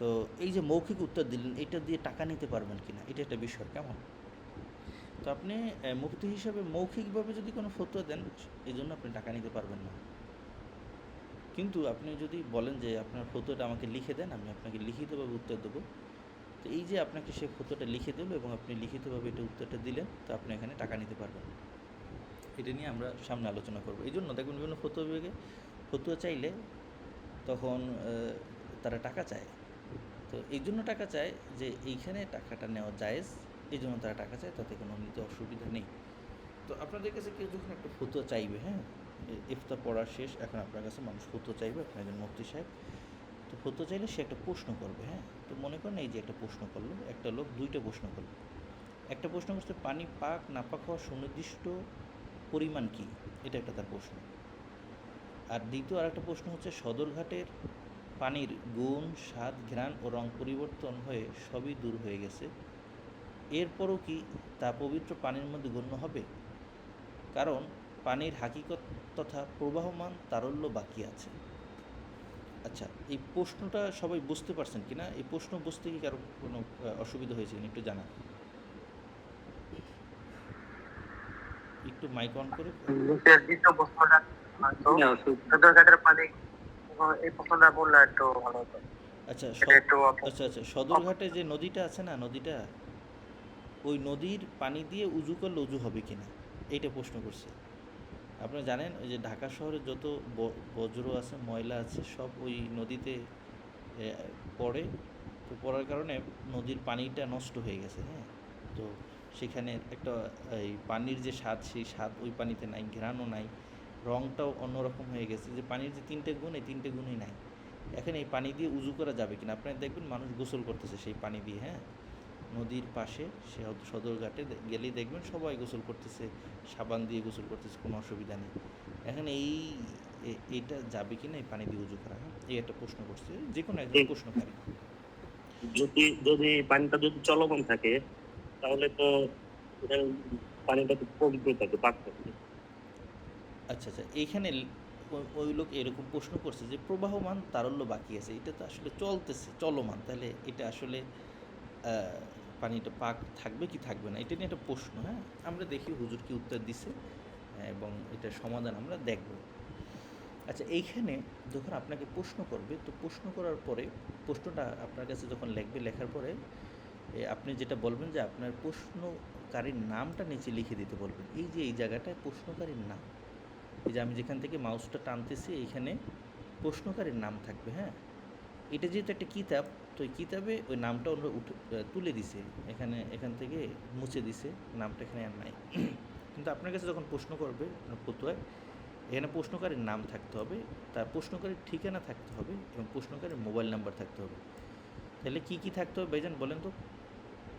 তো এই যে মৌখিক উত্তর দিলেন, এটা দিয়ে টাকা নিতে পারবেন কিনা, এটা একটা বিষয়, কেমন। তো আপনি মুফতি হিসাবে মৌখিকভাবে যদি কোনো ফতুয়া দেন, এই জন্য আপনি টাকা নিতে পারবেন না। কিন্তু আপনি যদি বলেন যে আপনার ফতুয়াটা আমাকে লিখে দেন, আমি আপনাকে লিখিতভাবে উত্তর দেবো, তো এই যে আপনাকে সে ফতুয়াটা লিখে দেবো এবং আপনি লিখিতভাবে এটা উত্তরটা দিলেন, তো আপনি এখানে টাকা নিতে পারবেন। এটা নিয়ে আমরা সামনে আলোচনা করবো। এই জন্য দেখুন, বিভিন্ন ফতুয়া বিভাগে ফতুয়া চাইলে তখন তারা টাকা চায়। তো এই জন্য টাকা চায় যে এইখানে টাকাটা নেওয়া জায়েজ, এই জন্য তারা টাকা চায়, তাতে কোনো নিতে অসুবিধা নেই। তো আপনাদের কাছে কেউ যখন একটা ফতোয়া চাইবে, হ্যাঁ, ইফতার পড়া শেষ, এখন আপনার কাছে মানুষ ফতোয়া চাইবে, আপনি একজন মুফতি সাহেব, তো ফতোয়া চাইলে সে একটা প্রশ্ন করবে, হ্যাঁ। তো মনে করেন এই যে একটা প্রশ্ন করলো, একটা লোক দুইটা প্রশ্ন করলো। একটা প্রশ্ন করছে পানি পাক নাপাক হওয়ার সুনির্দিষ্ট পরিমাণ কী, এটা একটা তার প্রশ্ন। আর দ্বিতীয় আরেকটা প্রশ্ন হচ্ছে সদরঘাটের পানির গুণ, স্বাদ, ঘ্রাণ ও রং পরিবর্তন হয়ে সবই দূর হয়ে গেছে, এরপরও কি তা পবিত্র পানির মধ্যে গণ্য হবে? কারণ পানির হাকিকত তথা প্রবাহমান তারল্য বাকি আছে। আচ্ছা, এই প্রশ্নটা সবাই বুঝতে পারছেন কি না? এই প্রশ্ন বুঝতে কি কারো কোনো অসুবিধা হয়েছে কিনা একটু জানান। একটু মাইক অন করে। দ্বিতীয় প্রশ্নটা সদরঘাটের পানি, এই প্রশ্নটা বললে একটু ভালো হতো। আচ্ছা এটা একটু আচ্ছা আচ্ছা, সদরঘাটে যে নদীটা আছে না, নদীটা, ওই নদীর পানি দিয়ে উজু করলে উজু হবে কি না, এইটা প্রশ্ন করছে। আপনারা জানেন ওই যে ঢাকা শহরে যত বজ্র আছে, ময়লা আছে, সব ওই নদীতে পড়ে। তো পড়ার কারণে নদীর পানিটা নষ্ট হয়ে গেছে, হ্যাঁ। তো সেখানে একটা এই পানির যে স্বাদ, সেই স্বাদ ওই পানিতে নাই, ঘ্রাণও নাই, রঙটাও অন্যরকম হয়ে গেছে। যে পানির যে তিনটে গুণ, এই তিনটে গুণই নাই। এখন এই পানি দিয়ে উজু করা যাবে কিনা, আপনারা দেখবেন মানুষ গোসল করতেছে সেই পানি দিয়ে, হ্যাঁ। নদীর পাশে সে সদরঘাটে গেলেই দেখবেন সবাই গোসল করতেছে, সাবান দিয়ে গোসল করতেছে, কোনো অসুবিধা নেই। এখন এইটা যাবে কি না এই পানি দিয়ে উজু করা, হ্যাঁ, এই একটা প্রশ্ন করছে যে কোনো একজন প্রশ্নকারী। যদি যদি পানিটা যদি চলমান থাকে তাহলে তো পানিটা তো পবিত্র থাকে, পাক থাকে। আচ্ছা আচ্ছা, এইখানে ওই লোক এরকম প্রশ্ন করছে যে প্রবাহমান তারল্য বাকি আছে, এটা তো আসলে চলতেছে, চলমান, তাহলে এটা আসলে পানিটা পাক থাকবে কি থাকবে না, এটা নিয়ে একটা প্রশ্ন, হ্যাঁ। আমরা দেখি হুজুর কি উত্তর দিছে, এবং এটার সমাধান আমরা দেখব। আচ্ছা, এইখানে যখন আপনাকে প্রশ্ন করবে, তো প্রশ্ন করার পরে প্রশ্নটা আপনার কাছে যখন লিখবে, লেখার পরে আপনি যেটা বলবেন যে আপনার প্রশ্নকারীর নামটা নিচে লিখে দিতে বলবেন। এই যে এই জায়গাটায় প্রশ্নকারীর নাম, এই যে আমি যেখান থেকে মাউসটা টানতেছি, এইখানে প্রশ্নকারীর নাম থাকবে, হ্যাঁ। এটা যেহেতু একটা কিতাব, তো এই কিতাবে ওই নামটা ওরা তুলে দিছে, এখান থেকে মুছে দিছে, নামটা এখানে আর নাই। কিন্তু আপনার কাছে যখন প্রশ্ন করবে ফতোয়ায়, এখানে প্রশ্নকারীর নাম থাকতে হবে, তার প্রশ্নকারীর ঠিকানা থাকতে হবে, এবং প্রশ্নকারীর মোবাইল নাম্বার থাকতে হবে। তাহলে কি কি থাকতে হবে ভাইজান বলেন তো,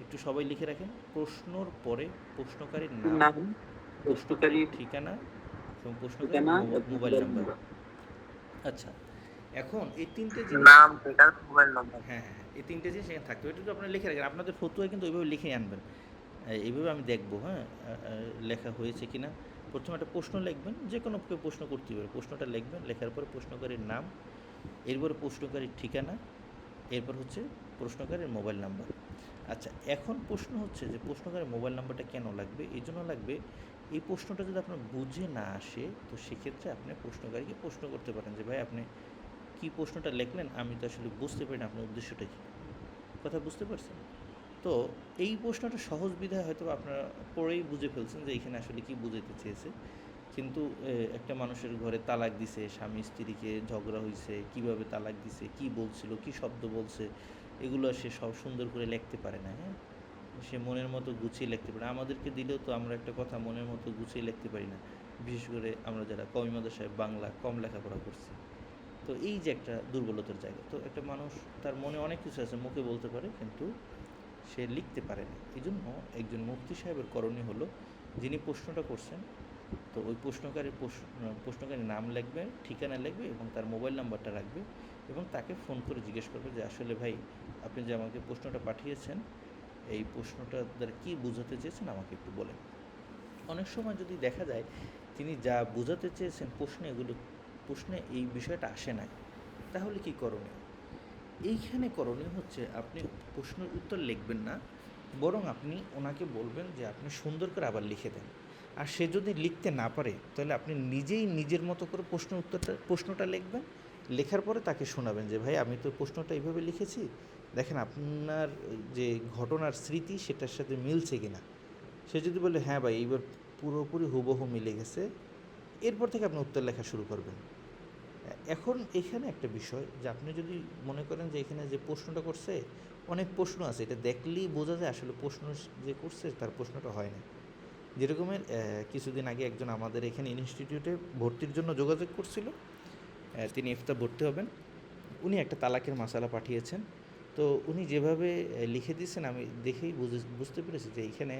একটু সবাই লিখে রাখেন। প্রশ্নর পরে প্রশ্নকারীর নাম, প্রশ্নকারীর ঠিকানা এবং প্রশ্নকারীর মোবাইল নাম্বার। আচ্ছা, এখন এই তিনটে জিনিস, নাম, ঠিকানা, মোবাইল নাম্বার। হ্যাঁ হ্যাঁ, এই তিনটে জিনিস এখানে থাকতে হবে। এটা তো আপনারা লিখে রাখেন, আপনাদের ফতোয়ায় কিন্তু ওইভাবে লিখে আনবেন। এইভাবে আমি দেখবো, হ্যাঁ, লেখা হয়েছে কি না। প্রথমে একটা প্রশ্ন লিখবেন, যে কোনো কেউ প্রশ্ন করতে পারে, প্রশ্নটা লিখবেন, লেখার পরে প্রশ্নকারীর নাম, এরপরে প্রশ্নকারীর ঠিকানা, এরপর হচ্ছে প্রশ্নকারীর মোবাইল নাম্বার। আচ্ছা, এখন প্রশ্ন হচ্ছে যে প্রশ্নকারীর মোবাইল নাম্বারটা কেন লাগবে? এই জন্য লাগবে, এই প্রশ্নটা যদি আপনার বুঝে না আসে, তো সেক্ষেত্রে আপনি প্রশ্নকারীকে প্রশ্ন করতে পারেন যে ভাই আপনি কী প্রশ্নটা লিখলেন, আমি তো আসলে বুঝতে পারি না আপনার উদ্দেশ্যটা কী। কথা বুঝতে পারছেন? তো এই প্রশ্নটা সহজ বিধায় হয়তো আপনারা পড়েই বুঝে ফেলছেন যে এইখানে আসলে কী বুঝাইতে চেয়েছে। কিন্তু একটা মানুষের ঘরে তালাক দিছে, স্বামী স্ত্রীকে ঝগড়া হয়েছে, কীভাবে তালাক দিছে, কী বলছিল, কী শব্দ বলছে, এগুলো সে সব সুন্দর করে লিখতে পারে না, হ্যাঁ। সে মনের মতো গুছিয়ে লিখতে পারে। আমাদেরকে দিলেও তো আমরা একটা কথা মনের মতো গুছিয়ে লিখতে পারি না, বিশেষ করে আমরা যারা কওমি মাদ্রাসায় বাংলা কম লেখাপড়া করছি। তো এই যে একটা দুর্বলতার জায়গা, তো একটা মানুষ তার মনে অনেক কিছু আছে, মুখে বলতে পারে কিন্তু সে লিখতে পারে না। এই জন্য একজন মুফতি সাহেবের করণীয় হলো, যিনি প্রশ্নটা করছেন, তো ওই প্রশ্নকারীর নাম লিখবে, ঠিকানা লিখবে, এবং তার মোবাইল নাম্বারটা রাখবে, এবং তাকে ফোন করে জিজ্ঞেস করবে যে আসলে ভাই আপনি যে আমাকে প্রশ্নটা পাঠিয়েছেন, এই প্রশ্নটা দ্বারা কী বোঝাতে চেয়েছেন আমাকে একটু বলেন। অনেক সময় যদি দেখা যায় তিনি যা বোঝাতে চেয়েছেন প্রশ্নে এই বিষয়টা আসে না, তাহলে কি করণীয়? এইখানে করণীয় হচ্ছে আপনি প্রশ্নের উত্তর লিখবেন না, বরং আপনি ওনাকে বলবেন যে আপনি সুন্দর করে আবার লিখে দেন। আর সে যদি লিখতে না পারে, তাহলে আপনি নিজেই নিজের মতো করে প্রশ্নটা লিখবেন, লেখার পরে তাকে শোনাবেন যে ভাই আমি তো প্রশ্নটা এইভাবে লিখেছি, দেখেন আপনার যে ঘটনার স্মৃতি সেটার সাথে মিলছে কিনা। সে যদি বলে হ্যাঁ ভাই এইবার পুরোপুরি হুবহু মিলে গেছে, এরপর থেকে আপনি উত্তর লেখা শুরু করবেন। এখন এখানে একটা বিষয় যে আপনি যদি মনে করেন যে এখানে যে প্রশ্নটা করছে অনেক প্রশ্ন আছে, এটা দেখলেই বোঝা যায় আসলে প্রশ্ন যে করছে তার প্রশ্নটা হয় না। যেরকমের কিছুদিন আগে একজন আমাদের এখানে ইনস্টিটিউটে ভর্তির জন্য যোগাযোগ করছিল, তিনি ইফতা ভর্তি হবেন। উনি একটা তালাকের মাসালা পাঠিয়েছেন। তো উনি যেভাবে লিখে দিয়েছেন আমি দেখেই বুঝতে পেরেছি যে এইখানে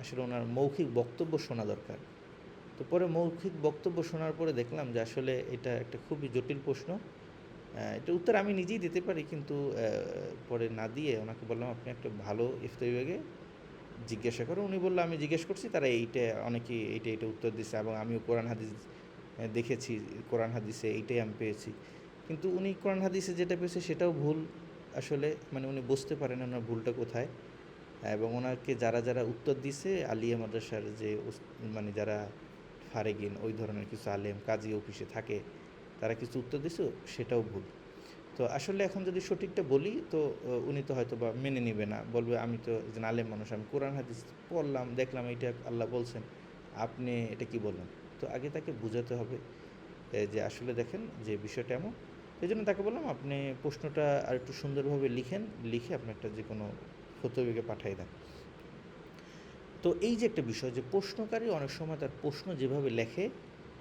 আসলে ওনার মৌখিক বক্তব্য শোনা দরকার। তো পরে মৌখিক বক্তব্য শোনার পরে দেখলাম যে আসলে এটা একটা খুবই জটিল প্রশ্ন। এটার উত্তর আমি নিজেই দিতে পারি, কিন্তু পরে না দিয়ে ওনাকে বললাম আপনি একটা ভালো ইফতা বিভাগে জিজ্ঞাসা করো। উনি বললো আমি জিজ্ঞেস করছি, তারা এইটা অনেকেই এইটা উত্তর দিচ্ছে এবং আমিও কোরআন হাদিস দেখেছি, কোরআন হাদিসে এইটাই আমি পেয়েছি। কিন্তু উনি কোরআন হাদিসে যেটা পেয়েছে সেটাও ভুল। আসলে মানে উনি বুঝতে পারেন ওনার ভুলটা কোথায়। এবং ওনাকে যারা যারা উত্তর দিছে আলিয়া মাদ্রাসার যে মানে যারা ফারেগিন ওই ধরনের কিছু আলেম কাজী অফিসে থাকে, তারা কিছু উত্তর দিছে সেটাও ভুল। তো আসলে এখন যদি সঠিকটা বলি তো উনি তো হয়তো বা মেনে নেবে না, বলবে আমি তো একজন আলেম মানুষ, আমি কোরআন হাদিস পড়লাম দেখলাম এটা আল্লাহ বলছেন, আপনি এটা কি বললেন। তো আগে তাকে বোঝাতে হবে যে আসলে দেখেন যে বিষয়টা এমন। এই জন্য তাকে বললাম আপনি প্রশ্নটা আর একটু সুন্দরভাবে লিখে আপনি একটা যে কোনো ফতোয়াকে পাঠিয়ে দেন। তো এই যে একটা বিষয় যে প্রশ্নকারী অনেক সময় তার প্রশ্ন যেভাবে লেখে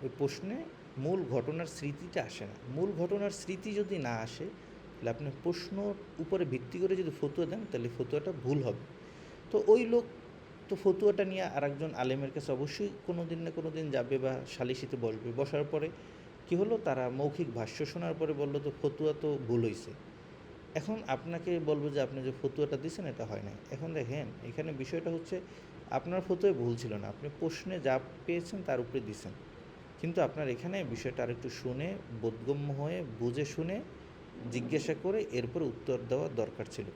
ওই প্রশ্নে মূল ঘটনার স্মৃতিটা আসে না। মূল ঘটনার স্মৃতি যদি না আসে তাহলে আপনি প্রশ্ন উপরে ভিত্তি করে যদি ফতুয়া দেন তাহলে ফতুয়াটা ভুল হবে। তো ওই লোক তো ফতুয়াটা নিয়ে আরেকজন আলেমের কাছে অবশ্যই কোনো দিন না কোনো দিন যাবে বা সালিসিতে বসবে। বসার পরে কী হলো, তারা মৌখিক ভাষ্য শোনার পরে বললো তো ফতুয়া তো ভুল হয়েছে। এখন আপনাকে বলবো যে আপনি যে ফতুয়াটা দিয়েছেন এটা হয় না। এখন দেখেন এখানে বিষয়টা হচ্ছে আপনার ফতুয়ায় ভুল ছিল না, আপনি প্রশ্নে যা পেয়েছেন তার উপরে দিয়েছেন। কিন্তু আপনার এখানে বিষয়টা আরেকটু শুনে বোধগম্য হয়ে বুঝে শুনে জিজ্ঞাসা করে এরপর উত্তর দেওয়া দরকার ছিল।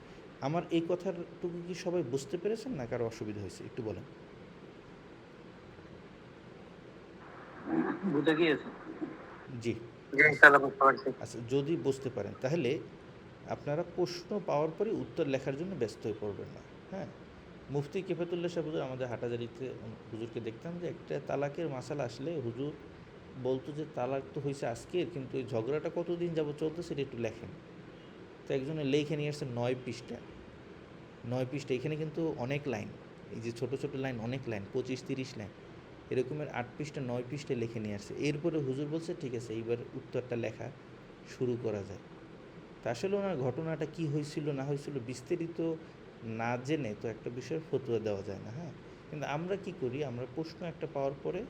আমার এই কথাটুকু কি সবাই বুঝতে পেরেছেন না কারো অসুবিধা হয়েছে একটু বলেন। বুঝে গিয়েছে। জি। জি, ইনশাআল্লাহ বুঝতে পারছি। আচ্ছা, যদি বুঝতে পারেন তাহলে আপনারা প্রশ্ন পাওয়ার পরে উত্তর লেখার জন্য ব্যস্ত হয়ে পড়বেন না। হ্যাঁ, মুফতি কেফাতুল্লাহ সাহেব হুজুর আমাদের হাটাজারিতে হুজুরকে দেখতাম যে একটা তালাকের মাসালা আসলে হুজুর বলতো যে তালাক তো হয়েছে আজকের, কিন্তু এই ঝগড়াটা কতদিন যাবত চলতেছে এটা একটু লেখেন। তো একজনে লেখে নিয়ে আসছে 9 পৃষ্ঠা। 9 পৃষ্ঠা, এখানে কিন্তু অনেক লাইন, এই যে ছোটো ছোটো লাইন অনেক লাইন, 25-30 লাইন এরকমের 8 পৃষ্ঠা 9 পৃষ্ঠায় লিখে নিয়ে আসছে। এরপরে হুজুর বলছে ঠিক আছে এইবার উত্তরটা লেখা শুরু করা যায়। তা আসলে ওনার ঘটনাটা কী হয়েছিল না হয়েছিল বিস্তারিত না জেনে তো একটা বিষয়ের ফতুয়া দেওয়া যায় না। হ্যাঁ, কিন্তু আমরা কি করি, আমরা প্রশ্ন একটা পাওয়ার পরে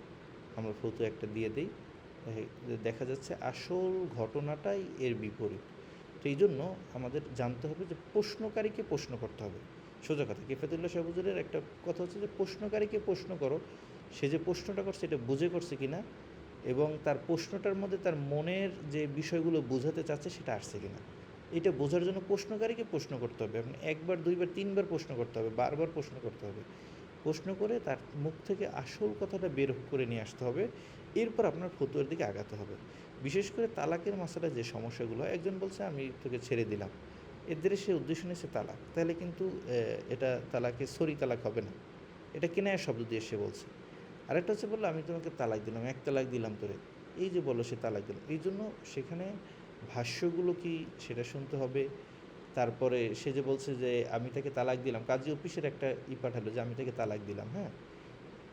আমরা ফতুয়া একটা দিয়ে দিই, দেখা যাচ্ছে আসল ঘটনাটাই এর বিপরীত। তো এই জন্য আমাদের জানতে হবে যে প্রশ্নকারীকে প্রশ্ন করতে হবে। সোজা কথা, কেফাতুল্লাহ সাহেব হুজুরের একটা কথা হচ্ছে যে প্রশ্নকারীকে প্রশ্ন করো, সে যে প্রশ্নটা করছে এটা বুঝে করছে কিনা এবং তার প্রশ্নটার মধ্যে তার মনের যে বিষয়গুলো বোঝাতে চাচ্ছে সেটা আসছে কিনা। এটা বোঝার জন্য প্রশ্নকারীকে প্রশ্ন করতে হবে। আপনি একবার দুইবার তিনবার প্রশ্ন করতে হবে, বারবার প্রশ্ন করতে হবে। প্রশ্ন করে তার মুখ থেকে আসল কথাটা বের করে নিয়ে আসতে হবে। এরপর আপনার ফতুয়ার দিকে আগাতে হবে। বিশেষ করে তালাকের মাসালা যে সমস্যাগুলো, একজন বলছে আমি তোকে ছেড়ে দিলাম, এদের সে উদ্দেশ্য নিয়েছে তালাক, তাহলে কিন্তু এটা তালাকে সরি তালাক হবে না, এটা কিনায়া শব্দ দিয়ে সে বলছে। আরেকটা হচ্ছে বললো আমি তোমাকে তালাক দিলাম, এক তালাক দিলাম তোরে, এই যে বলো সে তালাক দিল, এই জন্য সেখানে ভাষ্যগুলো কি সেটা শুনতে হবে। তারপরে সে যে বলছে যে আমি তাকে তালাক দিলাম, কাজী অফিসের একটা পাঠালো যে আমি তাকে তালাক দিলাম, হ্যাঁ,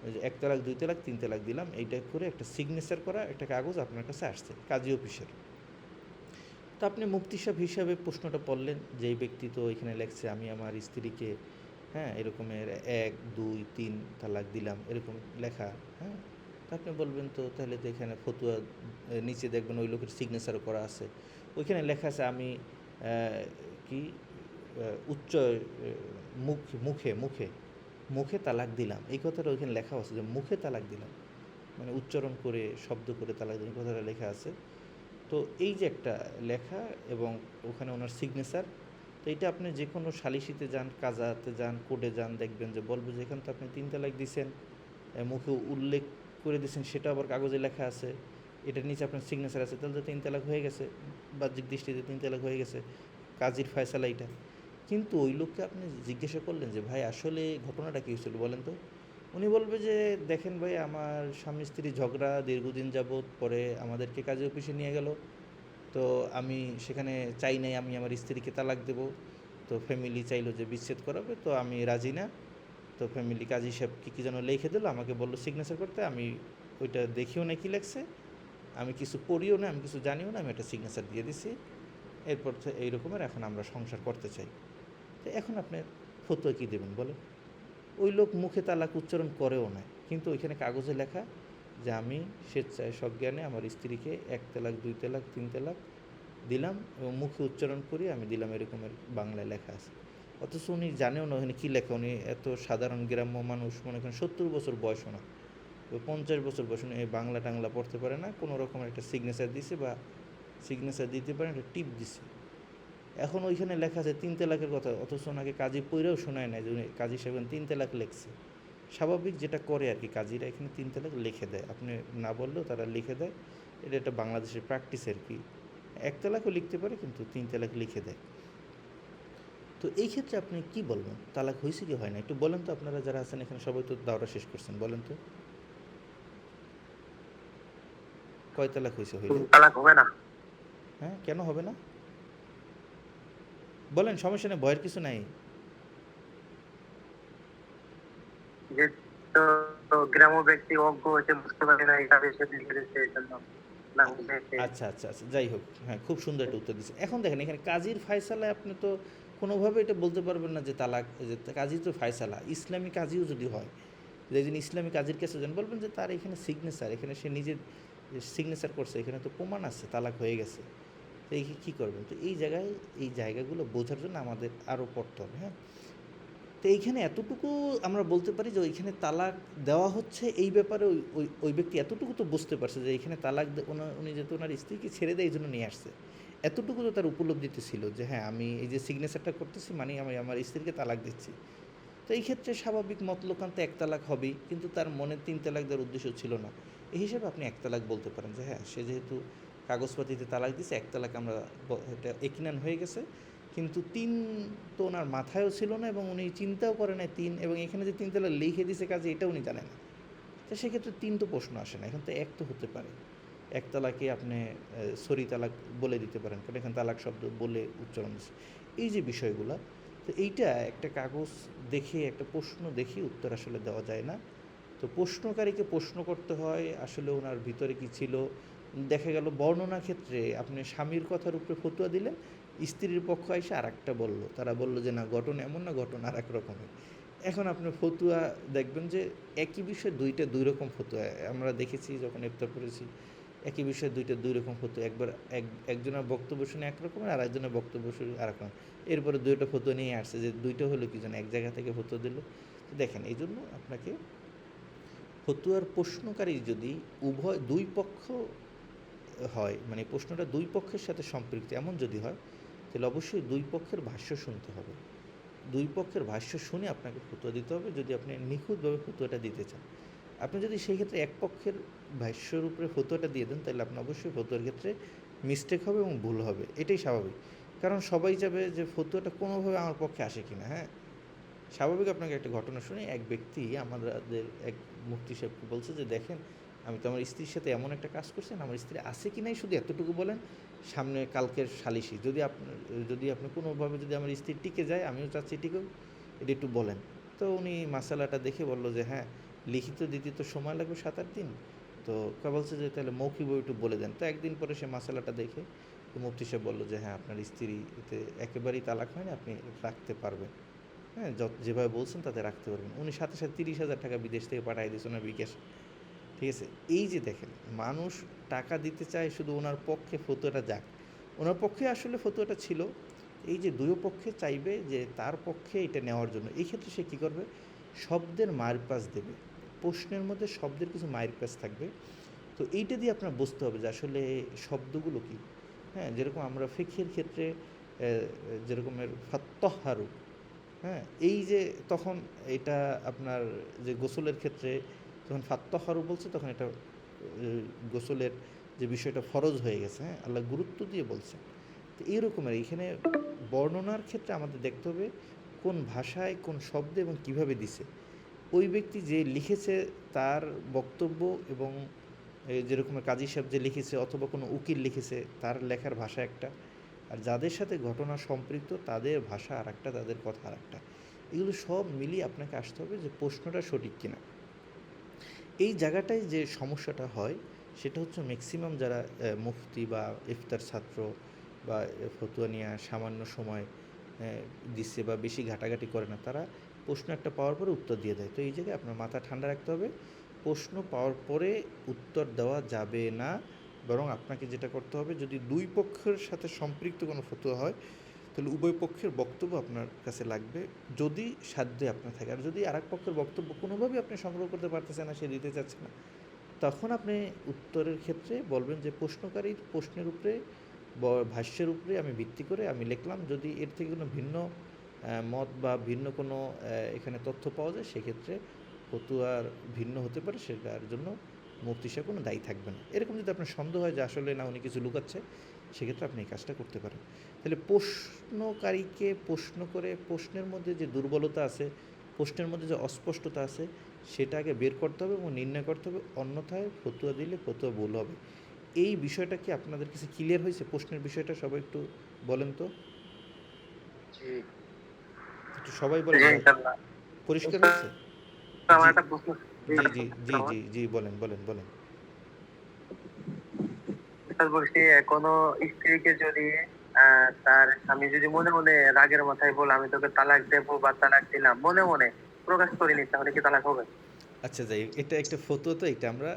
ওই যে 1 তালাক 2 তালাক 3 তালাক দিলাম, এইটা করে একটা সিগনেচার করা একটা কাগজ আপনার কাছে আসছে কাজী অফিসের। তো আপনি মুফতি সাহেব হিসাবে প্রশ্নটা পড়লেন যে এই ব্যক্তি তো এখানে লেখছে আমি আমার স্ত্রীকে, হ্যাঁ, এরকমের 1 2 3 তালাক দিলাম এরকম লেখা। হ্যাঁ, তো আপনি বলবেন তো তাহলে তো এখানে ফতুয়া নিচে দেখবেন ওই লোকের সিগনেচার করা আছে, ওইখানে লেখা আছে আমি কি উচ্চ মুখে মুখে মুখে মুখে তালাক দিলাম, এই কথাটা ওইখানে লেখা আছে যে মুখে তালাক দিলাম, মানে উচ্চারণ করে শব্দ করে তালাক দিলাম কথাটা লেখা আছে। তো এই যে একটা লেখা এবং ওখানে ওনার সিগনেচার, তো এটা আপনি যে কোনো সালিসিতে যান, কাজাতে যান, কোর্টে যান, দেখবেন যে বলবে যে এখানে তো আপনি 3 তালাক দিয়েছেন, মুখে উল্লেখ করে দিয়েছেন, সেটা আবার কাগজে লেখা আছে, এটার নিচে আপনার সিগনেচার আছে, তাহলে তো 3 তালাক হয়ে গেছে, বাহ্যিক দৃষ্টিতে 3 তালাক হয়ে গেছে, কাজীর ফয়সালা এটা। কিন্তু ওই লোককে আপনি জিজ্ঞাসা করলেন যে ভাই আসলে ঘটনাটা কী হয়েছিল বলেন তো, উনি বলবে যে দেখেন ভাই আমার স্বামী স্ত্রী ঝগড়া দীর্ঘদিন যাবৎ, পরে আমাদেরকে কাজী অফিসে নিয়ে গেল, তো আমি সেখানে চাই নাই আমি আমার স্ত্রীকে তালাক দেব। তো ফ্যামিলি চাইলো যে বিচ্ছেদ করাবে, তো আমি রাজি না। তো ফ্যামিলি কাজী সাহেব কী যেন লিখে দিল, আমাকে বললো সিগনেচার করতে। আমি ওইটা দেখিও না কী লেখছে, আমি কিছু পড়িও না, আমি কিছু জানিও না, আমি একটা সিগনেচার দিয়ে দিছি। এরপর তো এই রকমের এখন আমরা সংসার করতে চাই। তো এখন আপনি ফতোয়া কী দেবেন বলেন? ওই লোক মুখে তালাক উচ্চারণ করেও না, কিন্তু ওইখানে কাগজে লেখা যে আমি স্বেচ্ছায় সজ্ঞানে আমার স্ত্রীকে 1 তালাক 2 তালাক 3 তালাক দিলাম, এবং মুখে উচ্চারণ করি আমি দিলাম, এরকমের বাংলায় লেখা আছে। অথচ উনি জানেও না ওখানে কী লেখা। উনি এত সাধারণ গ্রাম্য মানুষ, মনে করেন 70 বছর বয়স, না 50 বছর বয়স, উনি এই বাংলা টাংলা পড়তে পারে না, কোনো রকমের একটা সিগনেচার দিছে বা সিগনেচার দিতে পারে একটা টিপ দিছে। এখন ওইখানে লেখা আছে 3 তালাকের কথা, অথচ ওনাকে কাজী পইরাও শোনায় নাই যে উনি কাজী সাহেব 3 তালাক লেখছে। স্বাভাবিক যেটা করে আর কি, কাজীরা এখানে 3 তালাক লিখে দেয়, আপনি না বললেও তারা লিখে দেয়। এটা একটা বাংলাদেশের প্র্যাকটিস আর কি। 1 তালাকও লিখতে পারে, কিন্তু 3 তালাক লিখে দেয়। তো এই ক্ষেত্রে আপনি কি বলবেন, তালাক হয়েছে কি হয় না? একটু বলেন তো, আপনারা যারা আছেন এখানে সবাই তো দাওরা শেষ করছেন, বলেন তো কয় তালাক হয়েছে? হইলে তালাক হবে না। হ্যাঁ, কেন হবে না বলেন, সমস্যা নেই, ভয়ের কিছু নাই। যে তো গ্রাম্য ব্যক্তি অজ্ঞ হয়েছে, বুঝতে পারে না এটা বেশি লিখে দিচ্ছে এই জন্য না বুঝেছে। আচ্ছা আচ্ছা আচ্ছা, যাই হোক, হ্যাঁ, খুব সুন্দর একটা উত্তর দিচ্ছেন। এখন দেখেন এখানে কাজীর ফায়সালায় আপনি তো কোনোভাবে এটা বলতে পারবেন না যে তালাক, যে কাজী তো ফায়সালা, ইসলামী কাজীও যদি হয়, যে একজন ইসলামী কাজীর কাছে যান, বলবেন যে তার এখানে সিগনেচার, এখানে সে নিজে সিগনেচার করছে, এখানে তো প্রমাণ আছে তালাক হয়ে গেছে। তো এই কী করবেন? তো এই জায়গায়, এই জায়গাগুলো বোঝার জন্য আমাদের আরও পড়তে হবে। হ্যাঁ, তো এইখানে এতটুকু আমরা বলতে পারি যে ওইখানে তালাক দেওয়া হচ্ছে, এই ব্যাপারে ওই ওই ওই ব্যক্তি এতটুকু তো বুঝতে পারছে যে এইখানে তালাক উনি যেহেতু ওনার স্ত্রীকে ছেড়ে দেয় এই জন্য নিয়ে আসছে, এতটুকু তো তার উপলব্ধিতে ছিল যে হ্যাঁ আমি এই যে সিগনেচারটা করতেছি মানে আমি আমার স্ত্রীকে তালাক দিচ্ছি। তো এই ক্ষেত্রে স্বাভাবিক মতলকান্তে 1 তালাক হবেই, কিন্তু তার মনে 3 তালাক দেওয়ার উদ্দেশ্য ছিল না। এই হিসাবে আপনি 1 তালাক বলতে পারেন যে হ্যাঁ, সে যেহেতু কাগজপাতিতে তালাক দিছে, 1 তালাক আমরা এটা একিনান হয়ে গেছে। কিন্তু 3 তো ওনার মাথায়ও ছিল না, এবং উনি চিন্তাও করে নাই 3, এবং এখানে যে 3 তালাক লিখে দিছে কাজে, এটা উনি জানেন না। তো সেক্ষেত্রে 3 তো প্রশ্ন আসে না, এখন তো 1 তো হতে পারে। 1 তালাকে আপনি সরি তালাক বলে দিতে পারেন, কারণ এখানে তালাক শব্দ বলে উচ্চারণ দিচ্ছে। এই যে বিষয়গুলা, তো এইটা একটা কাগজ দেখে, একটা প্রশ্ন দেখে উত্তর আসলে দেওয়া যায় না। তো প্রশ্নকারীকে প্রশ্ন করতে হয় আসলে ওনার ভিতরে কী ছিল। দেখা গেল বর্ণনা ক্ষেত্রে আপনি স্বামীর কথার উপরে ফতোয়া দিলেন, স্ত্রীর পক্ষ এসে আর একটা বললো, তারা বললো যে না ঘটনা এমন না, ঘটনা আর এক রকমের। এখন আপনি ফতুয়া দেখবেন যে একই বিষয়ে দুই রকম ফতুয়া আমরা দেখেছি যখন ইফতার করেছি। একই বিষয়ে দুই রকম ফতুয়া, একবার একজনের বক্তব্য শুনে এক রকমের, আর একজনের বক্তব্য শুনে আর এক রকম। এরপরে দুইটা ফতুয়া নিয়ে আসছে যে দুইটা হলো কি যেন এক জায়গা থেকে ফতুয়া দিল। তো দেখেন, এই জন্য আপনাকে ফতুয়ার প্রশ্নকারী যদি দুই পক্ষ হয়, মানে প্রশ্নটা দুই পক্ষের সাথে সম্পৃক্ত এমন যদি হয়, তাহলে অবশ্যই দুই পক্ষের ভাষ্য শুনতে হবে। দুই পক্ষের ভাষ্য শুনে আপনাকে ফতোয়া দিতে হবে যদি আপনি নিখুঁতভাবে ফতোয়াটা দিতে চান। আপনি যদি সেই ক্ষেত্রে এক পক্ষের ভাষ্যের উপরে ফতোয়াটা দিয়ে দেন, তাহলে আপনার অবশ্যই ফতোয়ার ক্ষেত্রে মিস্টেক হবে এবং ভুল হবে, এটাই স্বাভাবিক। কারণ সবাই যাবে যে ফতোয়াটা কোনোভাবে আমার পক্ষে আসে কিনা। হ্যাঁ, স্বাভাবিক। আপনাকে একটা ঘটনা শুনি, এক ব্যক্তি আমাদের এক মুফতি সাহেবকে বলছে যে দেখেন, আমি তো আমার স্ত্রীর সাথে এমন একটা কাজ করছেন, আমার স্ত্রী আছে কি নাই শুধু এতটুকু বলেন, সামনে কালকের সালিশি যদি আপনি কোনোভাবে যদি আমার স্ত্রী টিকে যায়, আমিও চাচ্ছি টিকেও, এটা একটু বলেন। তো উনি মাসালাটা দেখে বলল যে হ্যাঁ, লিখিত দিতে তো সময় লাগবে 7-8 দিন। তো বলছে যে তাহলে মৌখিকভাবে একটু বলে দেন। তো একদিন পরে সে মাসালাটা দেখে, তো মুফতি সাহেব বললো যে হ্যাঁ, আপনার স্ত্রী এতে একেবারেই তালাক হয়নি, আপনি রাখতে পারবেন। হ্যাঁ, যেভাবে বলছেন তাতে রাখতে পারবেন। উনি সাথে সাথে 30,000 টাকা বিদেশ থেকে পাঠিয়ে দিয়েছে ওনার বিকাশ। ঠিক আছে? এই যে দেখেন, মানুষ টাকা দিতে চায় শুধু ওনার পক্ষে ফতোয়াটা যাক। ওনার পক্ষে আসলে ফতোয়াটা ছিল। এই যে দুই পক্ষে চাইবে যে তার পক্ষে এটা নেওয়ার জন্য, এই ক্ষেত্রে সে কী করবে? শব্দের মারপ্যাঁচ দেবে। প্রশ্নের মধ্যে শব্দের কিছু মারপ্যাঁচ থাকবে। তো এইটা দিয়ে আপনার বুঝতে হবে যে আসলে শব্দগুলো কী। হ্যাঁ, যেরকম আমরা ফিকহের ক্ষেত্রে যেরকমের ফাত্তাহহারু, হ্যাঁ, এই যে তখন এটা আপনার যে গোসলের ক্ষেত্রে যখন ফাত্তাহহারু বলছে, তখন এটা গোসলের যে বিষয়টা ফরজ হয়ে গেছে। হ্যাঁ, আল্লাহ গুরুত্ব দিয়ে বলছেন। তো এইরকমের এইখানে বর্ণনার ক্ষেত্রে আমাদের দেখতে হবে কোন ভাষায়, কোন শব্দে এবং কিভাবে দিছে। ওই ব্যক্তি যে লিখেছে তার বক্তব্য এবং এই যেরকম কাজী সাহেব যে লিখেছে অথবা কোনো উকিল লিখেছে তার লেখার ভাষা একটা, আর যাদের সাথে ঘটনা সম্পৃক্ত তাদের ভাষা আর একটা, তাদের কথা আর একটা। এগুলো সব মিলিয়ে আপনাকে আসতে হবে যে প্রশ্নটা সঠিক কিনা। এই জায়গাটায় যে সমস্যাটা হয় সেটা হচ্ছে ম্যাক্সিমাম যারা মুফতি বা ইফতার ছাত্র বা ফতুয়া নিয়ে সামান্য সময় দিচ্ছে বা বেশি ঘাটাঘাটি করে না, তারা প্রশ্ন একটা পাওয়ার পরে উত্তর দিয়ে দেয়। তো এই জায়গায় আপনার মাথা ঠান্ডা রাখতে হবে, প্রশ্ন পাওয়ার পরে উত্তর দেওয়া যাবে না। বরং আপনাকে যেটা করতে হবে, যদি দুই পক্ষের সাথে সম্পৃক্ত কোনো ফতুয়া হয় তাহলে উভয় পক্ষের বক্তব্য আপনার কাছে লাগবে, যদি সাধ্যে আপনার থাকে। আর যদি আরেক পক্ষের বক্তব্য কোনোভাবেই আপনি সংগ্রহ করতে পারতেছেন না, সে দিতে চাচ্ছে না, তখন আপনি উত্তরের ক্ষেত্রে বলবেন যে প্রশ্নকারীর প্রশ্নের উপরে ভাষ্যের উপরে আমি ভিত্তি করে আমি লিখলাম, যদি এর থেকে কোনো ভিন্ন মত বা ভিন্ন কোনো এখানে তথ্য পাওয়া যায় সেক্ষেত্রে ফতুয়ার ভিন্ন হতে পারে, সেটার জন্য মুফতি সাহেব কোনো দায়ী থাকবে না। এরকম যদি আপনার সন্দেহ হয় যে আসলে না উনি কিছু লুকাচ্ছে, সেক্ষেত্রে আপনি এই কাজটা করতে পারেন। তাহলে প্রশ্নকারীকে প্রশ্ন করে প্রশ্নের মধ্যে যে দুর্বলতা আছে, প্রশ্নের মধ্যে যে অস্পষ্টতা আছে, সেটা আগে বের করতে হবে এবং নির্ণয় করতে হবে, অন্যথায় ফতুয়া দিলে ফতুয়া ভুল হবে। এই বিষয়টা কি আপনাদের কাছে ক্লিয়ার হয়েছে? প্রশ্নের বিষয়টা সবাই একটু বলেন তো, জি একটু সবাই বলেন জি ভাই, ইনশাআল্লাহ। পরিষ্কার হয়েছে? আমার জি একটা প্রশ্ন জি জি জি জি জি বলেন বলেন বলেন। স্যার বলছি, কোনো স্ত্রীকে যদি তার স্বামী যদি মনে মনে রাগের মাথায় বলে আমি তোকে তালাক দেবো বা তালাক দিলাম, মনে মনে প্রকাশ করিনি, তাহলে কি তালাক হবে? আচ্ছা যাই, এটা একটা ফতুয়া, তো এটা আমরা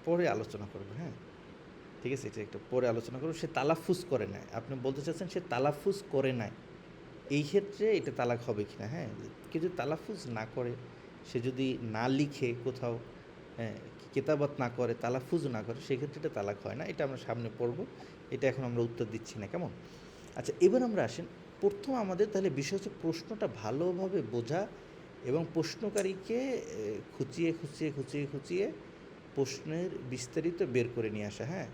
পরে আলোচনা করবো, হ্যাঁ ঠিক আছে, এটা একটা পরে আলোচনা করবো। সে তালাফুজ করে নাই, আপনি বলতে চাচ্ছেন সে তালাফুজ করে নাই, এই ক্ষেত্রে এটা তালাক হবে কি না। হ্যাঁ, কেউ যদি তালাফুজ না করে, সে যদি না লিখে কোথাও, হ্যাঁ, কেতাবাত না করে, তালাফুজ না করে, সেক্ষেত্রে এটা তালাক হয় না। এটা আমরা সামনে পড়ব, এটা এখন আমরা উত্তর দিচ্ছি না, কেমন? আচ্ছা, এবার আমরা আসেন, প্রথম আমাদের তাহলে বিষয় হচ্ছে প্রশ্নটা ভালোভাবে বোঝা এবং প্রশ্নকারীকে খুঁচিয়ে খুঁচিয়ে খুঁচিয়ে খুঁচিয়ে প্রশ্নের বিস্তারিত বের করে নিয়ে আসা। হ্যাঁ,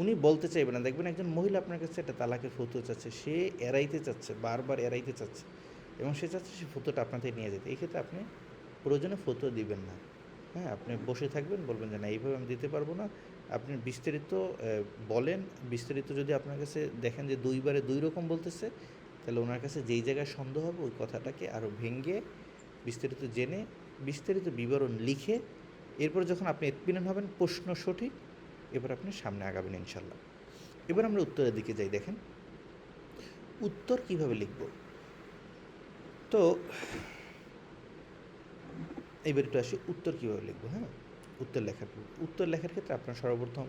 উনি বলতে চাইবে না, দেখবেন একজন মহিলা আপনার কাছে একটা তালাকের ফতুয়া চাচ্ছে, সে এড়াইতে চাচ্ছে, বারবার এড়াইতে চাচ্ছে এবং সে চাচ্ছে সে ফতুয়াটা আপনার থেকে নিয়ে যেতে। এই ক্ষেত্রে আপনি প্রয়োজনে ফতুয়া দিবেন না। হ্যাঁ, আপনি বসে থাকবেন, বলবেন যে না এইভাবে আমি দিতে পারবো না, আপনি বিস্তারিত বলেন। বিস্তারিত যদি আপনার কাছে দেখেন যে দুইবারে দুই রকম বলতেছে, তাহলে ওনার কাছে যেই জায়গায় সন্দেহ হবে ওই কথাটাকে আরও ভেঙে বিস্তারিত জেনে বিস্তারিত বিবরণ লিখে, এরপর যখন আপনি এতমিনান হবেন প্রশ্ন সঠিক, এবার আপনি সামনে আগাবেন ইনশাল্লাহ। এবার আমরা উত্তরের দিকে যাই। দেখেন উত্তর কিভাবে লিখব। তো এবার একটু আসি উত্তর কীভাবে লিখবো। হ্যাঁ, উত্তর লেখার ক্ষেত্রে আপনার সর্বপ্রথম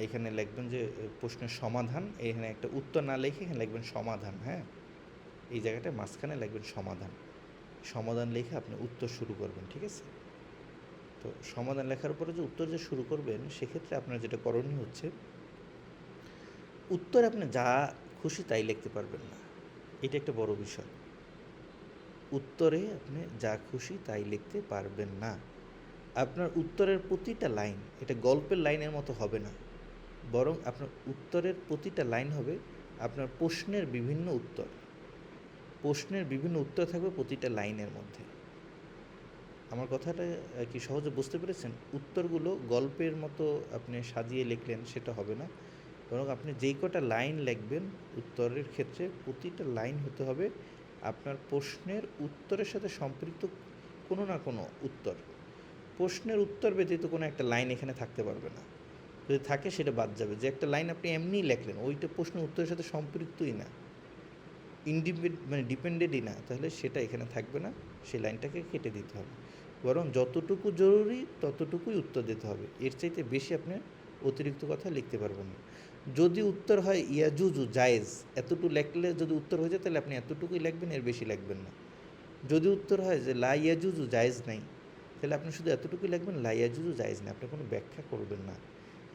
এখানে লিখবেন যে প্রশ্নের সমাধান, এখানে একটা উত্তর না লিখে এখানে লিখবেন সমাধান। হ্যাঁ, এই জায়গাটায় মাঝখানে লিখবেন সমাধান। সমাধান লিখে আপনি উত্তর শুরু করবেন, ঠিক আছে? তো সমাধান লেখার পরে যে উত্তর যে শুরু করবেন, সেক্ষেত্রে আপনার যেটা করণীয় হচ্ছে, উত্তরে আপনি যা খুশি তাই লিখতে পারবেন না, এটা একটা বড় বিষয়। উত্তরে আপনি যা খুশি তাই লিখতে পারবেন না। আপনার উত্তরের প্রতিটা লাইন এটা গল্পের লাইনের মতো হবে না, বরং আপনার উত্তরের প্রতিটা লাইন হবে আপনার প্রশ্নের বিভিন্ন উত্তর। প্রশ্নের বিভিন্ন উত্তর থাকবে প্রতিটা লাইনের মধ্যে। আমার কথাটা কি সহজে বুঝতে পেরেছেন? উত্তরগুলো গল্পের মতো আপনি সাজিয়ে লিখলেন সেটা হবে না, বরং আপনি যেই কটা লাইন লিখবেন উত্তরের ক্ষেত্রে প্রতিটা লাইন হতে হবে আপনার প্রশ্নের উত্তরের সাথে সম্পৃক্ত কোনো না কোনো উত্তর। প্রশ্নের উত্তর ব্যতীত কোনো একটা লাইন এখানে থাকতে পারবে না, যদি থাকে সেটা বাদ যাবে। যে একটা লাইন আপনি এমনিই লেখলেন, ওইটা প্রশ্নের উত্তরের সাথে সম্পৃক্তই না, মানে ডিপেন্ডেন্টই না, তাহলে সেটা এখানে থাকবে না, সেই লাইনটাকে কেটে দিতে হবে। বরং যতটুকু জরুরি ততটুকুই উত্তর দিতে হবে, এর চাইতে বেশি আপনি অতিরিক্ত কথা লিখতে পারবেন না। যদি উত্তর হয় ইয়াজুজু জায়েজ, এতটুকু লেখলে যদি উত্তর হয়ে যায় তাহলে আপনি এতটুকুই লিখবেন, এর বেশি লিখবেন না। যদি উত্তর হয় যে লা ইয়াজুজু জায়েজ নাই, তাহলে আপনি শুধু এতটুকুই লিখবেন লা ইয়াজুজু জায়েজ নাই, আপনি কোনো ব্যাখ্যা করবেন না।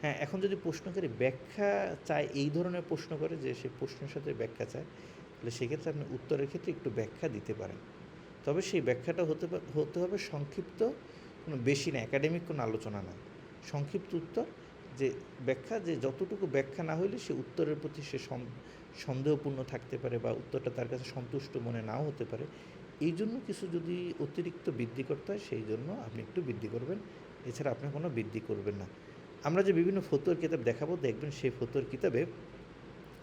হ্যাঁ, এখন যদি প্রশ্নকারী ব্যাখ্যা চায়, এই ধরনের প্রশ্ন করে যে সে প্রশ্নের সাথে ব্যাখ্যা চায়, তাহলে সেক্ষেত্রে আপনি উত্তরের ক্ষেত্রে একটু ব্যাখ্যা দিতে পারেন। তবে সেই ব্যাখ্যাটা হতে হবে সংক্ষিপ্ত, কোনো বেশি না, একাডেমিক কোনো আলোচনা না, সংক্ষিপ্ত উত্তর। যে ব্যাখ্যা, যে যতটুকু ব্যাখ্যা না হইলে সে উত্তরের প্রতি সে সন্দেহপূর্ণ থাকতে পারে বা উত্তরটা তার কাছে সন্তুষ্ট মনে নাও হতে পারে। এই জন্য কিছু যদি অতিরিক্ত বৃদ্ধি করতে হয়, সেই জন্য আপনি একটু বৃদ্ধি করবেন, এছাড়া আপনি কোনো বৃদ্ধি করবেন না। আমরা যে বিভিন্ন ফতুয়ার কিতাব দেখাবো, দেখবেন সেই ফতুয়ার কিতাবে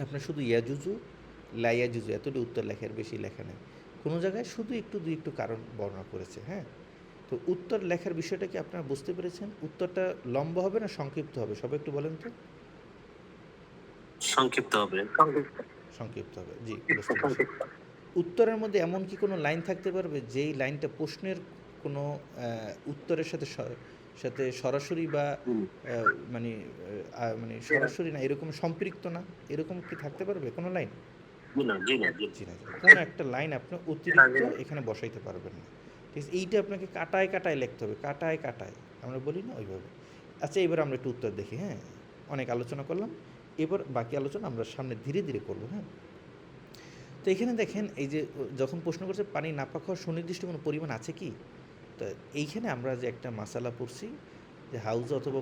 আপনার শুধু ইয়াজুজু লাইয়াজুজু এতটি উত্তর লেখার বেশি লেখা নেই। কোনো জায়গায় শুধু একটু দুই একটু কারণ বর্ণনা করেছে। হ্যাঁ, তো উত্তর লেখার বিষয়টা কি আপনারা বুঝতে পেরেছেন? উত্তরটা লম্বা হবে না সংক্ষিপ্ত হবে? সবাই একটু বলেন তো। সংক্ষিপ্ত হবে। সংক্ষিপ্ত হবে, জি বুঝতে পেরেছি। উত্তরের মধ্যে এমন কি কোনো লাইন থাকতে পারবে যেই লাইনটা প্রশ্নের কোনো উত্তরের সাথে সাথে সরাসরি বা মানে মানে সরাসরি না, এরকম সম্পৃক্ত না, এরকম কি থাকতে পারবে কোনো লাইন? জি না, কোনো একটা লাইন আপনি অতিরিক্ত এখানে বসাইতে পারবেন না। ঠিক আছে, এইটা আপনাকে কাটায় কাটায় লিখতে হবে, কাটায় কাটায়, আমরা বলি না ওইভাবে। আচ্ছা, এবার আমরা একটু উত্তর দেখি। হ্যাঁ, অনেক আলোচনা করলাম, এবার বাকি আলোচনা আমরা সামনে ধীরে ধীরে করবো। হ্যাঁ, তো এখানে দেখেন, এই যে যখন প্রশ্ন করছে পানি নাপাক হওয়ার সুনির্দিষ্ট কোনো পরিমাণ আছে কি, তো এইখানে আমরা যে একটা মাসালা পড়ছি যে হাউজ অথবা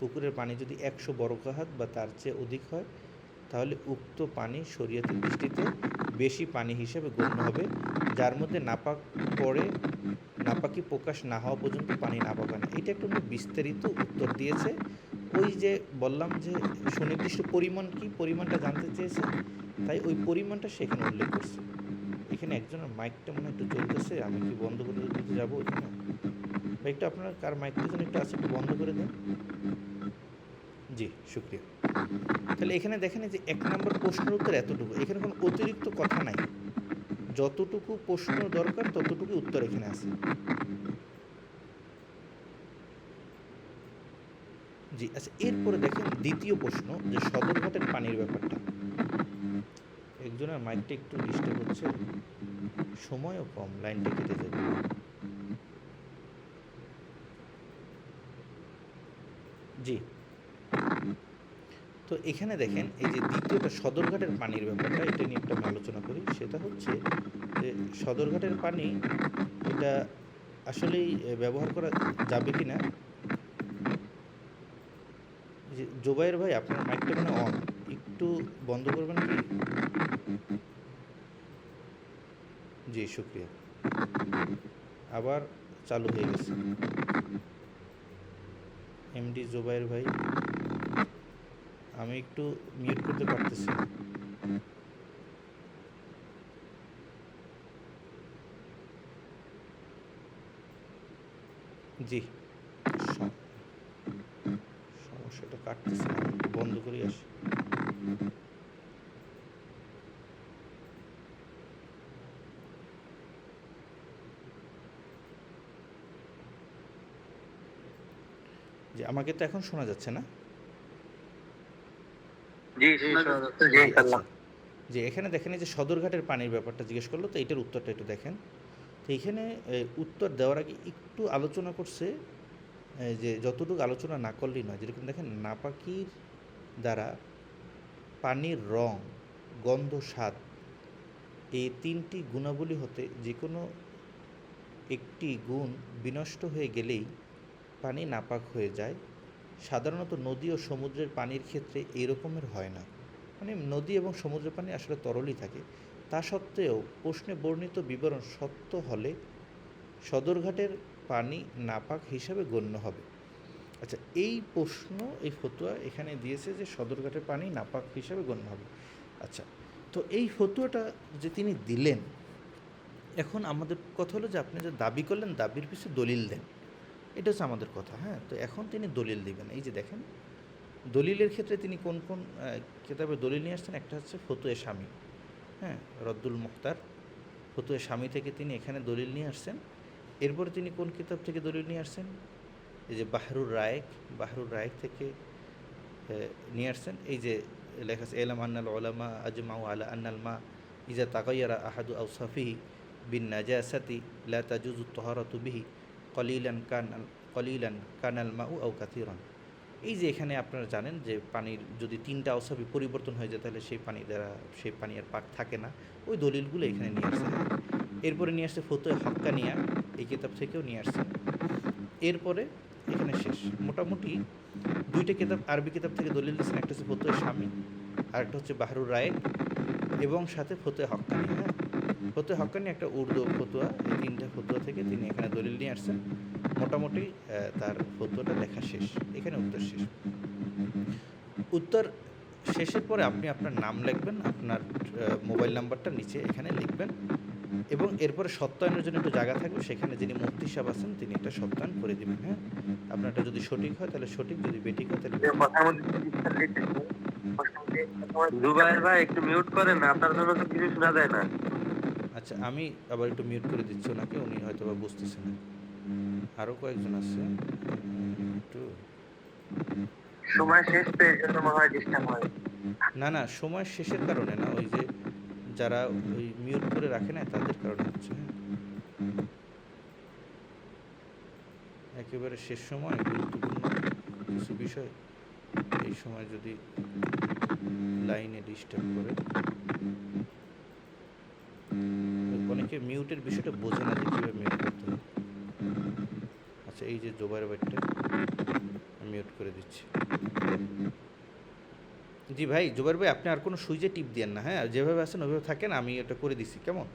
পুকুরের পানি যদি 100 বর্গহাত বা তার চেয়ে অধিক হয়, তাহলে উক্ত পানি শরীয়তের দৃষ্টিতে বেশি পানি হিসেবে গণ্য হবে, যার মধ্যে নাপাকি প্রকাশ না হওয়া পর্যন্ত পানি নাপাক হয় না। এটা একটু বিস্তারিত উত্তর দিয়েছে। ওই যে বললাম যে সুনির্দিষ্ট পরিমাণ কি, পরিমাণটা জানতে চেয়েছে, তাই ওই পরিমাণটা সেখানে উল্লেখ করছে। এখানে একজনের মাইকটা মনে হয় একটু চলতেছে, আমি কি বন্ধ করে দিতে যাবো এখানে? বা একটু আপনার কার মাইকটা যেন একটু আছে, একটু বন্ধ করে দেন। জি, শুক্রিয়া। তাহলে এখানে দেখেন যে 1 নম্বর প্রশ্নের উত্তর এতটুকু, এখানে কোনো অতিরিক্ত কথা নাই, যতটুকু প্রশ্ন দরকার ততটুকু উত্তর এখানে আছে। জি, আচ্ছা, এরপরে দেখেন দ্বিতীয় প্রশ্ন, যে সদরঘাটের পানির ব্যাপারটা। একজনের মাইকটা একটু ডিস্টার্ব হচ্ছে, সময়ও কম, লাইনটা কেটে যাবে। জি, তো এখানে দেখেন এই যে দ্বিতীয়টা সদরঘাটের পানির ব্যাপারটা, এটা নিয়ে একটা আলোচনা করি। সেটা হচ্ছে যে সদরঘাটের পানি এটা আসলেই ব্যবহার করা যাবে কি না। যে জোবাইর ভাই, আপনার মাইকটা মানে অন, একটু বন্ধ করবেন কি? জি, শুক্রিয়া। আবার চালু হয়ে গেছে। এমডি জোবাইর ভাই, আমি একটু মিউট করতে পারতেছি না। জি, সমস্যাটা কাটতেছে না, একটু বন্ধ করে আসি। যে আমাকে তো এখন শোনা যাচ্ছে না? আচ্ছা, যে এখানে দেখেন যে সদরঘাটের পানির ব্যাপারটা জিজ্ঞেস করলো, তো এটার উত্তরটা একটু দেখেন। তো এইখানে উত্তর দেওয়ার আগে একটু আলোচনা করছে, যে যতটুকু আলোচনা না করলেই নয়। যেরকম দেখেন, নাপাকির দ্বারা পানির রং, গন্ধ, স্বাদ, এই 3টি গুণাবলী হতে যে কোনো একটি গুণ বিনষ্ট হয়ে গেলেই পানি নাপাক হয়ে যায়। সাধারণত নদী ও সমুদ্রের পানির ক্ষেত্রে এই রকমের হয় না, মানে নদী এবং সমুদ্রের পানি আসলে তরলই থাকে। তা সত্ত্বেও প্রশ্নে বর্ণিত বিবরণ সত্য হলে সদরঘাটের পানি নাপাক হিসাবে গণ্য হবে। আচ্ছা, এই প্রশ্ন, এই ফতোয়া এখানে দিয়েছে যে সদরঘাটের পানি নাপাক হিসাবে গণ্য হবে। আচ্ছা, তো এই ফতোয়াটা যে তিনি দিলেন, এখন আমাদের কথা হলো যে আপনি যে দাবি করলেন, দাবির পিছনে দলিল দেন, এটা হচ্ছে আমাদের কথা। হ্যাঁ, তো এখন তিনি দলিল দিবেন। এই যে দেখেন, দলিলের ক্ষেত্রে তিনি কোন কোন কিতাবে দলিল নিয়ে আসছেন। একটা হচ্ছে ফতুয়ে শামী, হ্যাঁ, রদ্দুল মুখতার, ফতুয়ে শামী থেকে তিনি এখানে দলিল নিয়ে আসছেন। এরপরে তিনি কোন কিতাব থেকে দলিল নিয়ে আসছেন? এই যে বাহরুর রায়েক থেকে নিয়ে আসছেন। এই যে লেখা আছে, এলাম আন্নাল উলামা আজমাউ আলা আন্নাল মা ইজা তাগায়্যারা আহাদু আওসাফিহি বিন নাজাসাতি লা তাজুজু তাহারাতু বিহি কলিলান কানাল মাউ আও কাসীরান। এই যে এখানে আপনারা জানেন যে পানির যদি 3টা আওসাফি পরিবর্তন হয়ে যায়, তাহলে সেই পানি আর পাক থাকে না। ওই দলিলগুলো এখানে নিয়ে আসছে। এরপরে নিয়ে আসছে ফতুয়ে হাক্কানিয়া, এই কিতাব থেকেও নিয়ে আসছে। এরপরে এখানে শেষ। মোটামুটি 2টা কিতাব, আরবি কিতাব থেকে দলিল দিচ্ছেন। একটা হচ্ছে ফতুয়ে শামী, আর একটা হচ্ছে বাহরুর রায়েক, এবং সাথে ফতুয়ে হাক্কানি। হ্যাঁ, ফতুয়া হক্কানি একটা উর্দু ফতুয়া, এই 3টে ফতুয়া থেকে তিনি এখানে দলিল নিয়ে আসছেন। মোটামুটি তার ফতুয়াটা লেখা শেষ, এখানে উত্তর শেষ। উত্তর শেষের পরে আপনি আপনার নাম লিখবেন, আপনার মোবাইল নাম্বারটা নিচে এখানে লিখবেন, এবং এরপরে সত্যায়নের জন্য একটু জায়গা থাকবে, সেখানে যিনি মুফতি সাহেব আছেন তিনি এটা সত্যায়ন করে দিবেন। হ্যাঁ, আপনারটা যদি সঠিক হয় তাহলে সঠিক, যদি বেঠিক হয় তাহলে বেঠিক। কথার মধ্যে ডিস্টার্ব দিতেছে। জুবাইর ভাই একটু মিউট করেন না, আপনার জন্য তো কিছু শোনা যায় না। আচ্ছা, আমি আবার একটু মিউট করে দিচ্ছি ওনাকে, উনি হয়তো বা বুঝতেছেন না। আরও কয়েকজন আছে, একটু। সময় শেষ তো এই জন্য মনে হয় ডিস্টার্ব হয়। না না, সময় শেষের কারণে না, ওই যে যারা ওই মিউট করে রাখে না তাদের কারণে হচ্ছে। হ্যাঁ, একেবারে শেষ সময় গুরুত্বপূর্ণ কিছু বিষয় এই সময় যদি লাইনে ডিস্টার্ব করে, অনেকে মিউটের বিষয়টা বোঝে না যে কীভাবে মিউট করতে হবে। আচ্ছা, এই যে জোবাইর বাইটটা মিউট করে দিচ্ছি। জি ভাই, জোবাইর ভাই, আপনি আর কোনো সুইচে টিপ দেন না। হ্যাঁ, যেভাবে আছেন ওইভাবে থাকেন, আমি এটা করে দিছি, কেমন?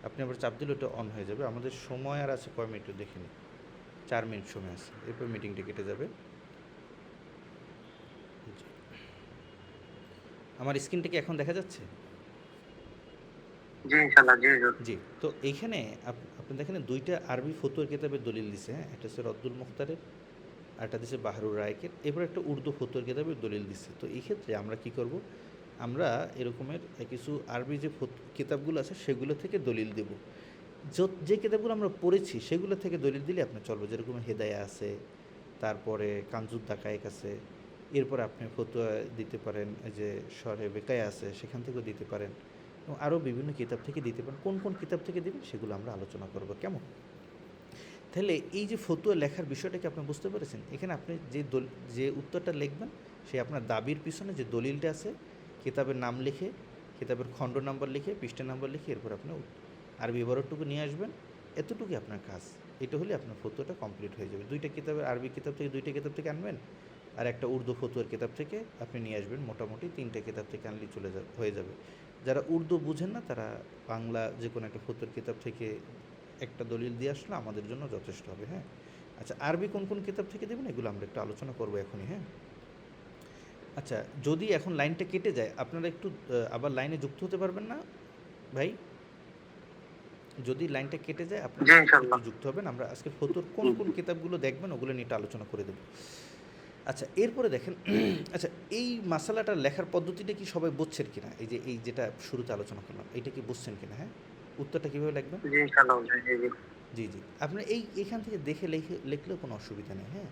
আপনি আবার চাপ দিলে ওটা অন হয়ে যাবে। আমাদের সময় আর আছে কয় মিনিট দেখে নিন, 4 মিনিট সময় আছে, এরপর মিটিংটা কেটে যাবে। জি, আমার স্ক্রিনটা কি এখন দেখা যাচ্ছে? জি ইনশাআল্লাহ, জি জি। জি, তো এইখানে আপনি দেখেন 2টা আরবি ফতুয়ার কিতাবের দলিল দিছে। হ্যাঁ, একটা হচ্ছে রদ্দুল মুখতারের, আর একটা দিচ্ছে বাহরুর রায়কের, এরপর একটা উর্দু ফতুয়ার কিতাবের দলিল দিচ্ছে। তো এই ক্ষেত্রে আমরা কি করব, আমরা এরকমের কিছু আরবি যে কিতাবগুলো আছে সেগুলো থেকে দলিল দেব। যে কিতাবগুলো আমরা পড়েছি সেগুলো থেকে দলিল দিলে আপনার চলবে, যেরকম হেদায়া আছে, তারপরে কানজুদ দাকায়েক আছে, এরপর আপনি ফতুয়া দিতে পারেন যে শরে বেকায়া আছে, সেখান থেকেও দিতে পারেন, এবং আরও বিভিন্ন কিতাব থেকে দিতে পারেন। কোন কোন কিতাব থেকে দেবেন সেগুলো আমরা আলোচনা করব, কেমন? তাহলে এই যে ফতুয়া লেখার বিষয়টাকে আপনি বুঝতে পেরেছেন। এখানে আপনি যে উত্তরটা লিখবেন, সে আপনার দাবির পিছনে যে দলিলটা আছে, কিতাবের নাম লিখে, কিতাবের খণ্ড নাম্বার লিখে, পৃষ্ঠা নাম্বার লিখে, এরপর আপনি আরবি ইবারতটুকু নিয়ে আসবেন। এতটুকুই আপনার কাজ। এটা হলে আপনার ফতুয়াটা কমপ্লিট হয়ে যাবে। 2টা কিতাবের আরবি কিতাব থেকে 2টা কিতাব থেকে আনবেন, আর একটা উর্দু ফতুয়ার কিতাব থেকে আপনি নিয়ে আসবেন। মোটামুটি 3টে কিতাব থেকে আনলেই হয়ে যাবে। যারা উর্দু বুঝেন না তারা বাংলা যে কোনো একটা ফতুয়ার কিতাব থেকে একটা দলিল দিয়ে আসলে আমাদের জন্য যথেষ্ট হবে। হ্যাঁ, আচ্ছা, আরবি কোন কোন কিতাব থেকে দেবেন এগুলো আমরা একটু আলোচনা করবো এখনই। হ্যাঁ, আচ্ছা, যদি এখন লাইনটা কেটে যায়, আপনারা একটু আবার লাইনে যুক্ত হতে পারবেন না ভাই? যদি লাইনটা কেটে যায় আপনারা জি একটু ইনশাআল্লাহ। যুক্ত হবেন। আমরা আজকে ফতুর কোন কোন কিতাবগুলো দেখবেন ওগুলো নিয়ে একটু আলোচনা করে দেবো। আচ্ছা, এরপরে দেখেন আচ্ছা, এই মাসালাটা লেখার পদ্ধতিটা কি সবাই বুঝছেন কিনা? এই যেটা শুরুতে আলোচনা করলাম, এইটা কি বুঝছেন কিনা? হ্যাঁ, উত্তরটা কীভাবে লিখবেন? জি ইনশাআল্লাহ, জি জি। জি জি, আপনার এখান থেকে দেখে লিখলেও কোনো অসুবিধা নেই। হ্যাঁ,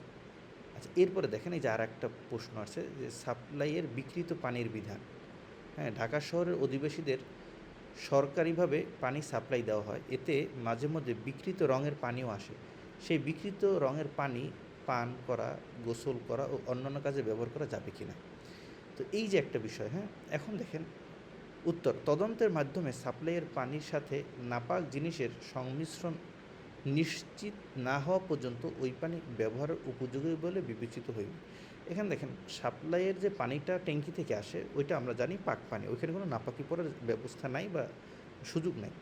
আচ্ছা, এরপরে দেখেন এই যে আর একটা প্রশ্ন আছে যে সাপ্লাইয়ের বিকৃত পানির বিধান। হ্যাঁ, ঢাকা শহরের অধিবাসীদের সরকারিভাবে পানি সাপ্লাই দেওয়া হয়, এতে মাঝে মধ্যে বিকৃত রঙের পানিও আসে। সেই বিকৃত রঙের পানি পান করা, গোসল করা ও অন্যান্য কাজে ব্যবহার করা যাবে কি না? তো এই যে একটা বিষয়। হ্যাঁ, এখন দেখেন উত্তর, তদন্তের মাধ্যমে সাপ্লাইয়ের পানির সাথে নাপাক জিনিসের সংমিশ্রণ নিশ্চিত না হওয়া পর্যন্ত ওই পানি ব্যবহারের উপযোগী বলে বিবেচিত হইবে। এখানে দেখেন সাপ্লাইয়ের যে পানিটা ট্যাঙ্কি থেকে আসে ওইটা আমরা জানি পাক পানি, ওইখানে কোনো নাপাকি পড়ার ব্যবস্থা নাই বা সুযোগ নেই।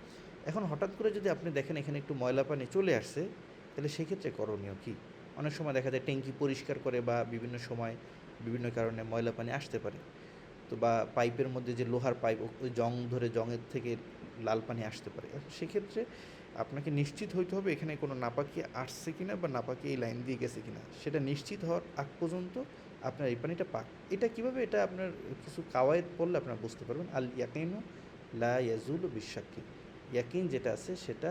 এখন হঠাৎ করে যদি আপনি দেখেন এখানে একটু ময়লা পানি চলে আসছে, তাহলে সেক্ষেত্রে করণীয় কী? অনেক সময় দেখা যায় ট্যাঙ্কি পরিষ্কার করে বা বিভিন্ন সময় বিভিন্ন কারণে ময়লা পানি আসতে পারে। তো বা পাইপের মধ্যে যে লোহার পাইপ, ওই জং ধরে জংয়ের থেকে লাল পানি আসতে পারে। সেক্ষেত্রে আপনাকে নিশ্চিত হইতে হবে এখানে কোনো নাপাকি আসছে কিনা বা নাপাকি এই লাইন দিয়ে গেছে কিনা, সেটা নিশ্চিত হওয়ার আগ পর্যন্ত আপনার এই পানিটা পাক। এটা কীভাবে, এটা আপনার কিছু কাওয়ায়েদ পড়লে আপনারা বুঝতে পারবেন। আল ইয়াকিনু লা ইয়াজুলু বিশাক্কি, ইয়াকিন যেটা আছে সেটা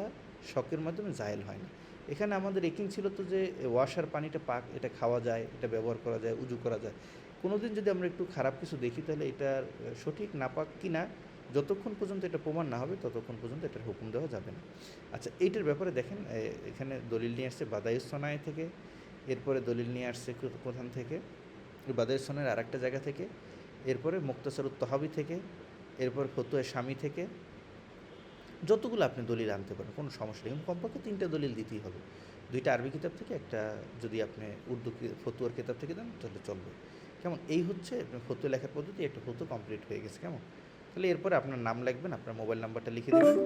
শকের মাধ্যমে জায়েল হয় না। এখানে আমাদের ইয়াকিন ছিল তো যে ওয়াশার পানিটা পাক, এটা খাওয়া যায়, এটা ব্যবহার করা যায়, উজু করা যায়। কোনো দিন যদি আমরা একটু খারাপ কিছু দেখি তাহলে এটার সঠিক নাপাক কিনা যতক্ষণ পর্যন্ত এটা প্রমাণ না হবে ততক্ষণ পর্যন্ত এটার হুকুম দেওয়া যাবে না। আচ্ছা, এইটার ব্যাপারে দেখেন এখানে দলিল নিয়ে আসছে বাদায়ুস সনায় থেকে, এরপরে দলিল নিয়ে আসছে কোথান থেকে, বাদায়ুস সনায়ের আর একটা জায়গা থেকে, এরপরে মুক্তাসারুত তহাবি থেকে, এরপর ফতুয়া স্বামী থেকে। যতগুলো আপনি দলিল আনতে পারেন কোনো সমস্যা নেই, কিন্তু কমপক্ষে 3টা দলিল দিতেই হবে। 2টা আরবি কিতাব থেকে, একটা যদি আপনি উর্দু ফতুয়ার কিতাব থেকে দেন তাহলে চলবে, কেমন? এই হচ্ছে ফতুয়া লেখার পদ্ধতি। একটা ফতুয়া কমপ্লিট হয়ে গেছে, কেমন? তাহলে এরপরে আপনার নাম লিখবেন, আপনার মোবাইল নাম্বারটা লিখে দেবেন,